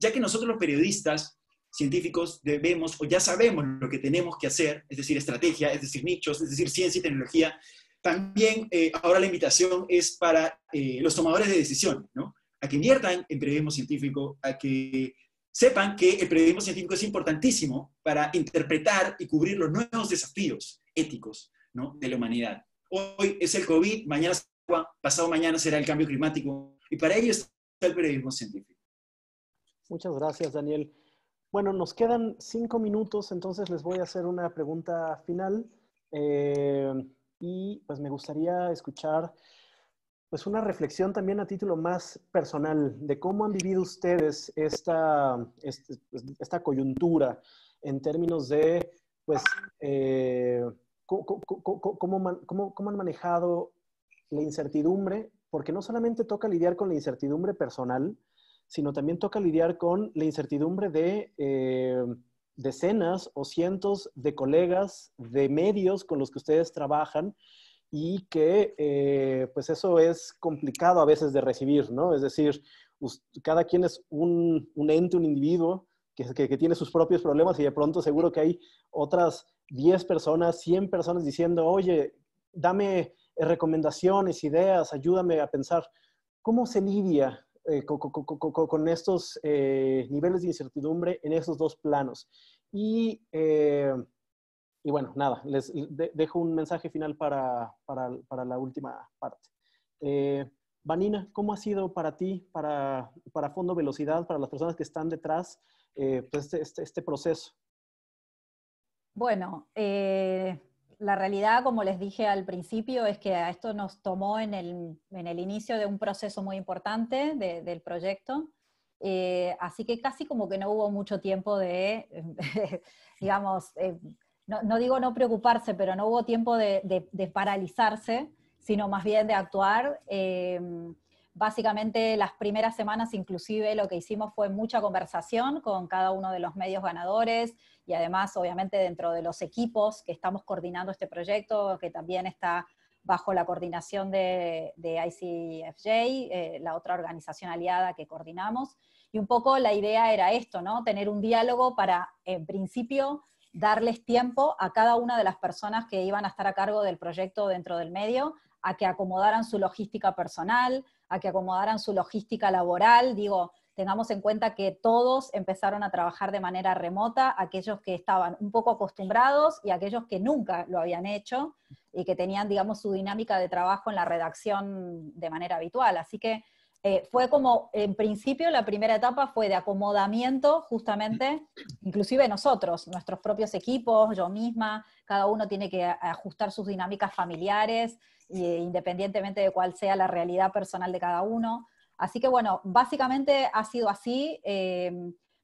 Ya que nosotros los periodistas científicos debemos, o ya sabemos lo que tenemos que hacer, es decir, estrategia, es decir, nichos, es decir, ciencia y tecnología, también ahora la invitación es para los tomadores de decisiones, ¿no? A que inviertan en periodismo científico, a que sepan que el periodismo científico es importantísimo para interpretar y cubrir los nuevos desafíos éticos, ¿no? De la humanidad. Hoy es el COVID, mañana es el agua, pasado mañana será el cambio climático, y para ello está el periodismo científico. Muchas gracias, Daniel. Bueno, nos quedan 5 minutos, entonces les voy a hacer una pregunta final. Y pues me gustaría escuchar pues una reflexión también a título más personal de cómo han vivido ustedes esta coyuntura en términos de pues cómo han manejado la incertidumbre, porque no solamente toca lidiar con la incertidumbre personal, sino también toca lidiar con la incertidumbre de decenas o cientos de colegas de medios con los que ustedes trabajan, y que pues eso es complicado a veces de recibir, ¿no? Es decir, cada quien es un ente, un individuo que tiene sus propios problemas, y de pronto seguro que hay otras 10 personas, 100 personas diciendo, oye, dame recomendaciones, ideas, ayúdame a pensar. ¿Cómo se lidia con estos niveles de incertidumbre en esos dos planos. Y bueno, nada, les dejo un mensaje final para la última parte. Vanina, ¿cómo ha sido para ti, para Fondo Velocidad, para las personas que están detrás, pues este proceso? Bueno, la realidad, como les dije al principio, es que a esto nos tomó en el inicio de un proceso muy importante del proyecto, así que casi como que no hubo mucho tiempo de, digamos, no digo no preocuparse, pero no hubo tiempo de paralizarse, sino más bien de actuar. Básicamente las primeras semanas inclusive lo que hicimos fue mucha conversación con cada uno de los medios ganadores y además obviamente dentro de los equipos que estamos coordinando este proyecto, que también está bajo la coordinación de ICFJ, la otra organización aliada que coordinamos. Y un poco la idea era esto, ¿no? Tener un diálogo para, en principio, darles tiempo a cada una de las personas que iban a estar a cargo del proyecto dentro del medio, a que acomodaran su logística personal, a que acomodaran su logística laboral. Digo, tengamos en cuenta que todos empezaron a trabajar de manera remota, aquellos que estaban un poco acostumbrados y aquellos que nunca lo habían hecho y que tenían, digamos, su dinámica de trabajo en la redacción de manera habitual. Así que fue como, en principio, la primera etapa fue de acomodamiento, justamente, inclusive nosotros, nuestros propios equipos, yo misma, cada uno tiene que ajustar sus dinámicas familiares, independientemente de cuál sea la realidad personal de cada uno. Así que bueno, básicamente ha sido así.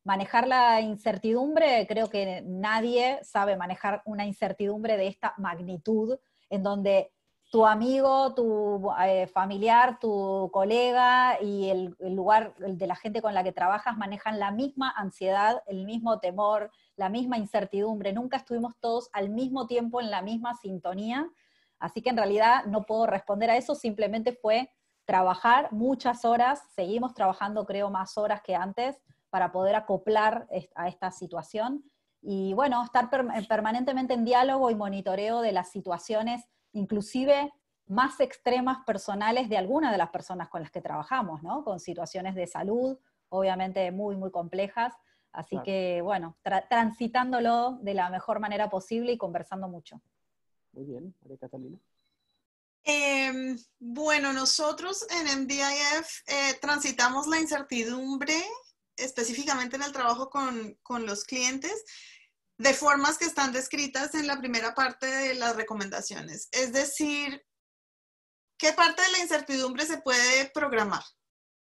Manejar la incertidumbre, creo que nadie sabe manejar una incertidumbre de esta magnitud, en donde tu amigo, tu familiar, tu colega y el lugar de la gente con la que trabajas manejan la misma ansiedad, el mismo temor, la misma incertidumbre. Nunca estuvimos todos al mismo tiempo en la misma sintonía, así que en realidad no puedo responder a eso, simplemente fue trabajar muchas horas, seguimos trabajando creo más horas que antes para poder acoplar a esta situación y bueno, estar permanentemente en diálogo y monitoreo de las situaciones inclusive más extremas personales de algunas de las personas con las que trabajamos, ¿no? Con situaciones de salud, obviamente muy, muy complejas. Así claro. Que, bueno, transitándolo de la mejor manera posible y conversando mucho. Muy bien, María Catalina. Bueno, nosotros en MDIF transitamos la incertidumbre, específicamente en el trabajo con los clientes, de formas que están descritas en la primera parte de las recomendaciones. Es decir, ¿qué parte de la incertidumbre se puede programar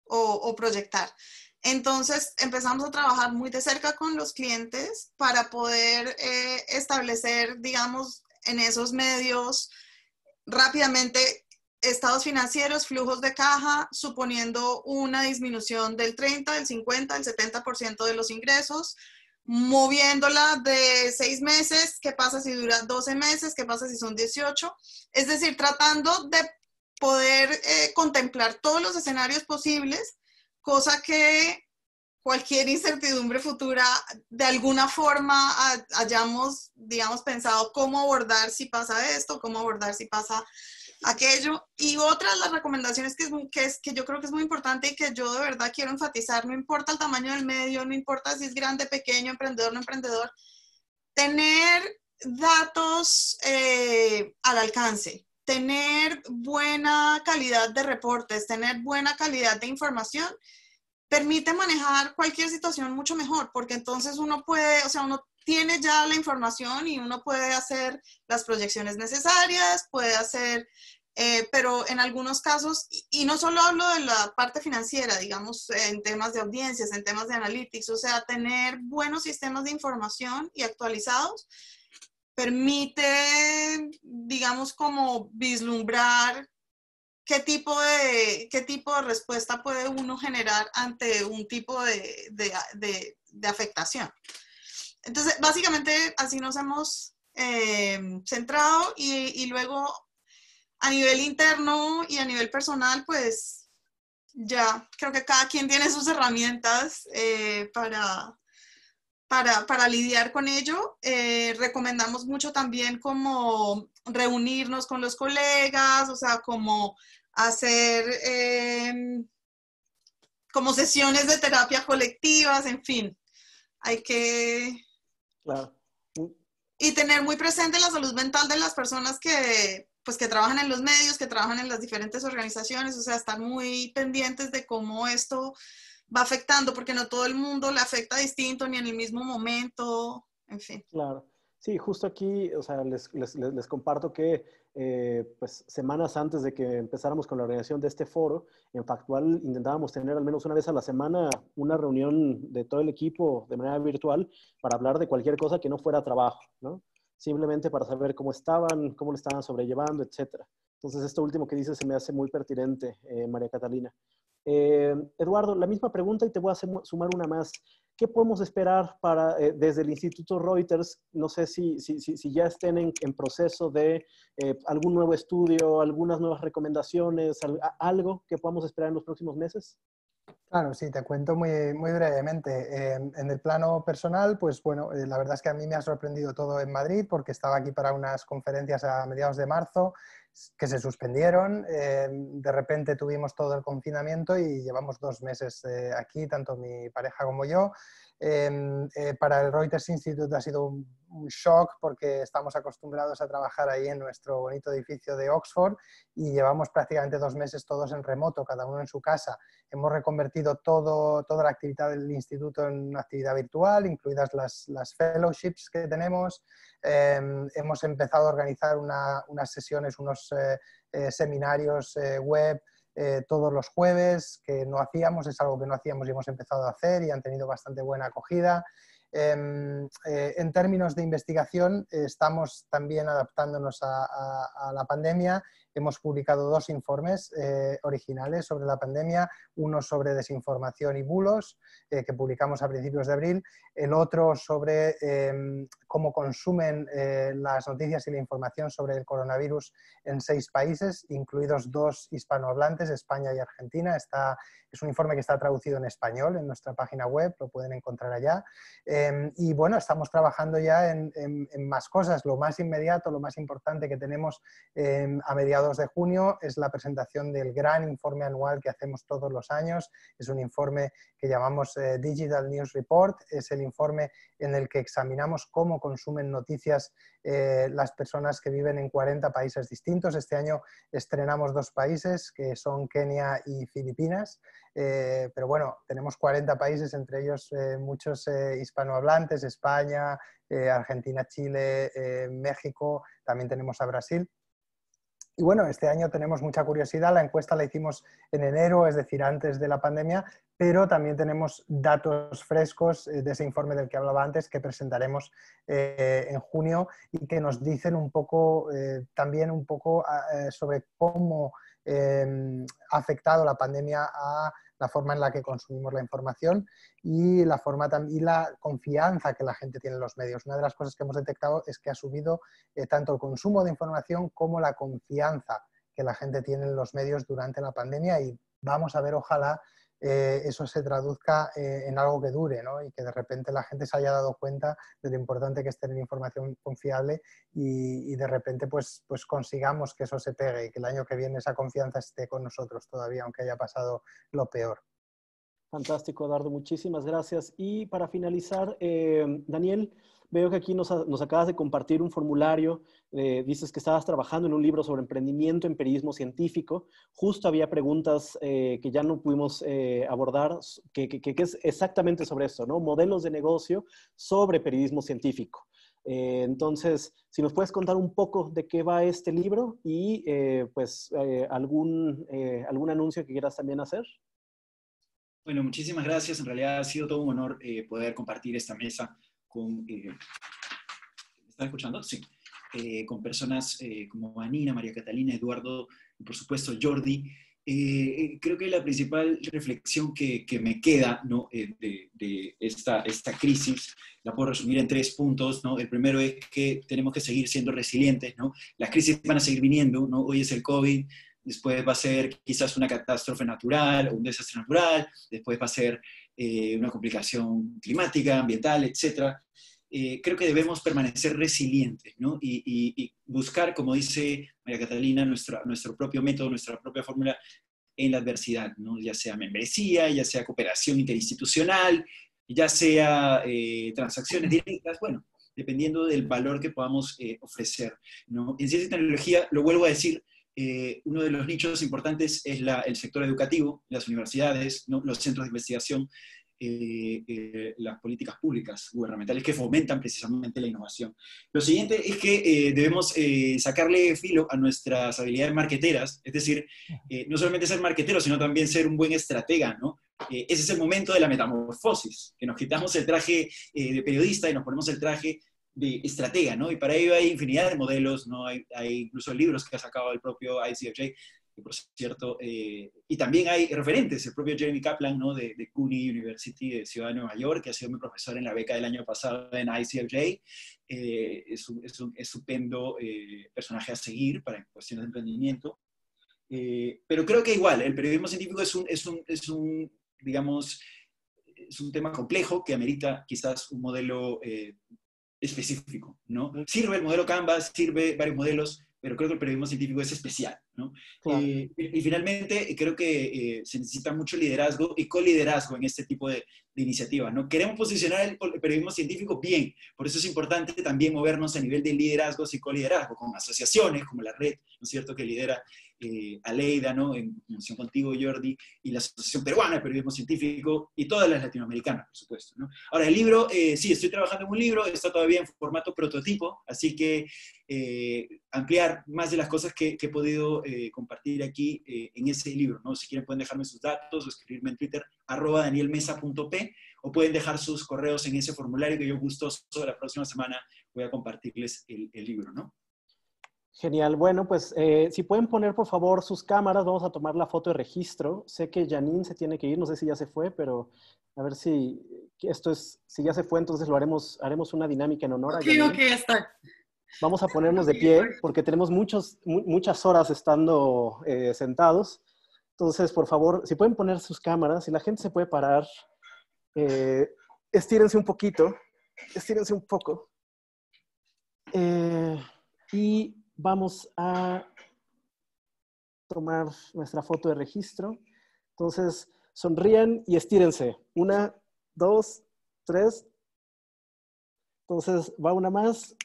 o proyectar? Entonces empezamos a trabajar muy de cerca con los clientes para poder establecer, digamos, en esos medios rápidamente estados financieros, flujos de caja, suponiendo una disminución del 30, del 50, del 70% de los ingresos, moviéndola de 6 meses, ¿qué pasa si dura 12 meses? ¿Qué pasa si son 18? Es decir, tratando de poder contemplar todos los escenarios posibles, cosa que cualquier incertidumbre futura, de alguna forma hayamos, digamos, pensado cómo abordar si pasa esto, cómo abordar si pasa aquello. Y otra de las recomendaciones que yo creo que es muy importante y que yo de verdad quiero enfatizar, no importa el tamaño del medio, no importa si es grande, pequeño, emprendedor, no emprendedor, tener datos al alcance, tener buena calidad de reportes, tener buena calidad de información, permite manejar cualquier situación mucho mejor, porque entonces uno puede, o sea, uno tiene ya la información y uno puede hacer las proyecciones necesarias, puede hacer, pero en algunos casos, y no solo hablo de la parte financiera, digamos, en temas de audiencias, en temas de analytics, o sea, tener buenos sistemas de información y actualizados permite, digamos, como vislumbrar ¿qué tipo de respuesta puede uno generar ante un tipo de afectación? Entonces, básicamente, así nos hemos centrado y luego a nivel interno y a nivel personal, pues ya creo que cada quien tiene sus herramientas para lidiar con ello. Recomendamos mucho también como reunirnos con los colegas, o sea, como hacer como sesiones de terapia colectivas, en fin. Hay que... Claro. Y tener muy presente la salud mental de las personas que, pues, que trabajan en los medios, que trabajan en las diferentes organizaciones, o sea, estar muy pendientes de cómo esto va afectando, porque no todo el mundo le afecta distinto ni en el mismo momento, en fin. Claro. Sí, justo aquí, o sea, les comparto que pues semanas antes de que empezáramos con la organización de este foro, en Factual intentábamos tener al menos una vez a la semana una reunión de todo el equipo de manera virtual para hablar de cualquier cosa que no fuera trabajo, ¿no? Simplemente para saber cómo estaban, cómo lo estaban sobrellevando, etcétera. Entonces, esto último que dices se me hace muy pertinente, María Catalina. Eduardo, la misma pregunta y te voy a sumar una más. ¿Qué podemos esperar desde el Instituto Reuters? No sé si ya estén en proceso de algún nuevo estudio, algunas nuevas recomendaciones, algo que podamos esperar en los próximos meses. Claro, sí, te cuento muy, muy brevemente. En el plano personal, pues bueno, la verdad es que a mí me ha sorprendido todo en Madrid porque estaba aquí para unas conferencias a mediados de marzo que se suspendieron. De repente tuvimos todo el confinamiento y llevamos 2 meses aquí, tanto mi pareja como yo. Para el Reuters Institute ha sido un shock porque estamos acostumbrados a trabajar ahí en nuestro bonito edificio de Oxford y llevamos prácticamente 2 meses todos en remoto, cada uno en su casa. Hemos reconvertido toda la actividad del instituto en una actividad virtual, incluidas las fellowships que tenemos. Hemos empezado a organizar unas sesiones, unos seminarios web todos los jueves, que no hacíamos, es algo que no hacíamos y hemos empezado a hacer y han tenido bastante buena acogida. En términos de investigación, estamos también adaptándonos a la pandemia. Hemos publicado 2 informes originales sobre la pandemia, uno sobre desinformación y bulos, que publicamos a principios de abril, el otro sobre cómo consumen las noticias y la información sobre el coronavirus en 6 países, incluidos 2 hispanohablantes, España y Argentina. Es un informe que está traducido en español en nuestra página web, lo pueden encontrar allá. Y bueno, estamos trabajando ya en más cosas. Lo más inmediato, lo más importante que tenemos a mediados de junio es la presentación del gran informe anual que hacemos todos los años. Es un informe que llamamos Digital News Report. Es el informe en el que examinamos cómo consumen noticias las personas que viven en 40 países distintos. Este año estrenamos 2 países, que son Kenia y Filipinas. Pero bueno, tenemos 40 países, entre ellos muchos hispanohablantes, España, Argentina, Chile, México, también tenemos a Brasil. Y bueno, este año tenemos mucha curiosidad, la encuesta la hicimos en enero, es decir, antes de la pandemia, pero también tenemos datos frescos de ese informe del que hablaba antes que presentaremos en junio y que nos dicen un poco, también un poco sobre cómo ha afectado la pandemia a la forma en la que consumimos la información y la confianza que la gente tiene en los medios. Una de las cosas que hemos detectado es que ha subido tanto el consumo de información como la confianza que la gente tiene en los medios durante la pandemia y vamos a ver, ojalá, eso se traduzca en algo que dure, ¿no? Y que de repente la gente se haya dado cuenta de lo importante que es tener información confiable y de repente pues consigamos que eso se pegue y que el año que viene esa confianza esté con nosotros todavía, aunque haya pasado lo peor. Fantástico, Eduardo, muchísimas gracias. Y para finalizar, Daniel, veo que aquí nos acabas de compartir un formulario. Dices que estabas trabajando en un libro sobre emprendimiento en periodismo científico. Justo había preguntas que ya no pudimos abordar, que es exactamente sobre esto, ¿no? Modelos de negocio sobre periodismo científico. Entonces, si nos puedes contar un poco de qué va este libro y algún anuncio que quieras también hacer. Bueno, muchísimas gracias. En realidad ha sido todo un honor poder compartir esta mesa con... ¿me están escuchando? Sí. Con personas como Anina, María Catalina, Eduardo y por supuesto Jordi. Creo que la principal reflexión que me queda, ¿no? de esta crisis la puedo resumir en 3 puntos, ¿no? El primero es que tenemos que seguir siendo resilientes, ¿no? Las crisis van a seguir viniendo, ¿no? Hoy es el COVID, después va a ser quizás una catástrofe natural o un desastre natural, después va a ser una complicación climática, ambiental, etc. Creo que debemos permanecer resilientes, ¿no? Y buscar, como dice María Catalina, nuestro propio método, nuestra propia fórmula en la adversidad, ¿no? Ya sea membresía, ya sea cooperación interinstitucional, ya sea transacciones directas, bueno, dependiendo del valor que podamos ofrecer, ¿no? En ciencia y tecnología, lo vuelvo a decir, uno de los nichos importantes es el sector educativo, las universidades, ¿no? Los centros de investigación, las políticas públicas gubernamentales que fomentan precisamente la innovación. Lo siguiente es que debemos sacarle filo a nuestras habilidades marketeras, es decir, no solamente ser marketero, sino también ser un buen estratega, ¿no? Ese es el momento de la metamorfosis, que nos quitamos el traje de periodista y nos ponemos el traje de estratega, ¿no? Y para ello hay infinidad de modelos, ¿no? Hay incluso libros que ha sacado el propio ICFJ, que por cierto, y también hay referentes, el propio Jeremy Kaplan, ¿no? de CUNY University de Ciudad de Nueva York, que ha sido mi profesor en la beca del año pasado en ICFJ, es un estupendo personaje a seguir para cuestiones de emprendimiento. Pero creo que igual, el periodismo científico digamos, es un tema complejo que amerita quizás un modelo específico, ¿no? Sirve el modelo Canvas, sirve varios modelos, pero creo que el periodismo científico es especial, ¿no? Claro. Y finalmente, creo que se necesita mucho liderazgo y coliderazgo en este tipo de iniciativas, ¿no? Queremos posicionar el periodismo científico bien, por eso es importante también movernos a nivel de liderazgos y coliderazgo, con asociaciones como la red, ¿no es cierto?, que lidera Aleida, ¿no?, en función contigo, Jordi, y la Asociación Peruana de Periodismo Científico, y todas las latinoamericanas, por supuesto, ¿no? Ahora, el libro, sí, estoy trabajando en un libro, está todavía en formato prototipo, así que ampliar más de las cosas que he podido compartir aquí en ese libro, ¿no? Si quieren pueden dejarme sus datos o escribirme en Twitter, @danielmesa.p, o pueden dejar sus correos en ese formulario que yo gustoso la próxima semana voy a compartirles el libro, ¿no? Genial. Bueno, pues si pueden poner por favor sus cámaras, vamos a tomar la foto de registro. Sé que Janine se tiene que ir, no sé si ya se fue, pero a ver si si ya se fue, entonces haremos una dinámica en honor a Janine. Ok, está. Vamos a ponernos de pie porque tenemos muchas horas estando sentados. Entonces, por favor, si pueden poner sus cámaras, si la gente se puede parar, estírense un poquito, estírense un poco. Y vamos a tomar nuestra foto de registro. Entonces, sonríen y estírense. 1, 2, 3. Entonces, va una más.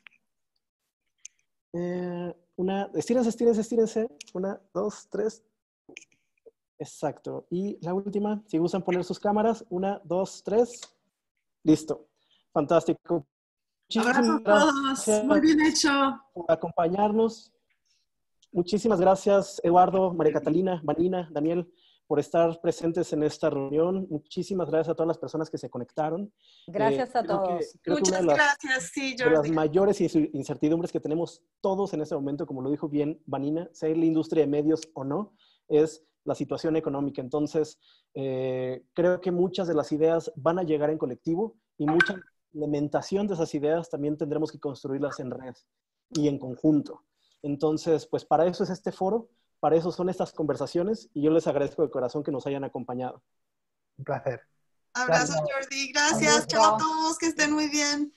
Estírense. 1, 2, 3. Exacto. Y la última, si gustan poner sus cámaras. 1, 2, 3. Listo. Fantástico. Abrazo a todos. Muy bien hecho. Por acompañarnos. Muchísimas gracias, Eduardo, María Catalina, Vanina, Daniel, por estar presentes en esta reunión. Muchísimas gracias a todas las personas que se conectaron. Gracias a todos. Muchas gracias, sí, Jordi. De las mayores incertidumbres que tenemos todos en este momento, como lo dijo bien Vanina, sea la industria de medios o no, es la situación económica. Entonces, creo que muchas de las ideas van a llegar en colectivo y mucha implementación de esas ideas también tendremos que construirlas en red y en conjunto. Entonces, pues para eso es este foro, para eso son estas conversaciones y yo les agradezco de corazón que nos hayan acompañado. Un placer. Abrazos, Jordi. Gracias. Chao a todos. Que estén muy bien.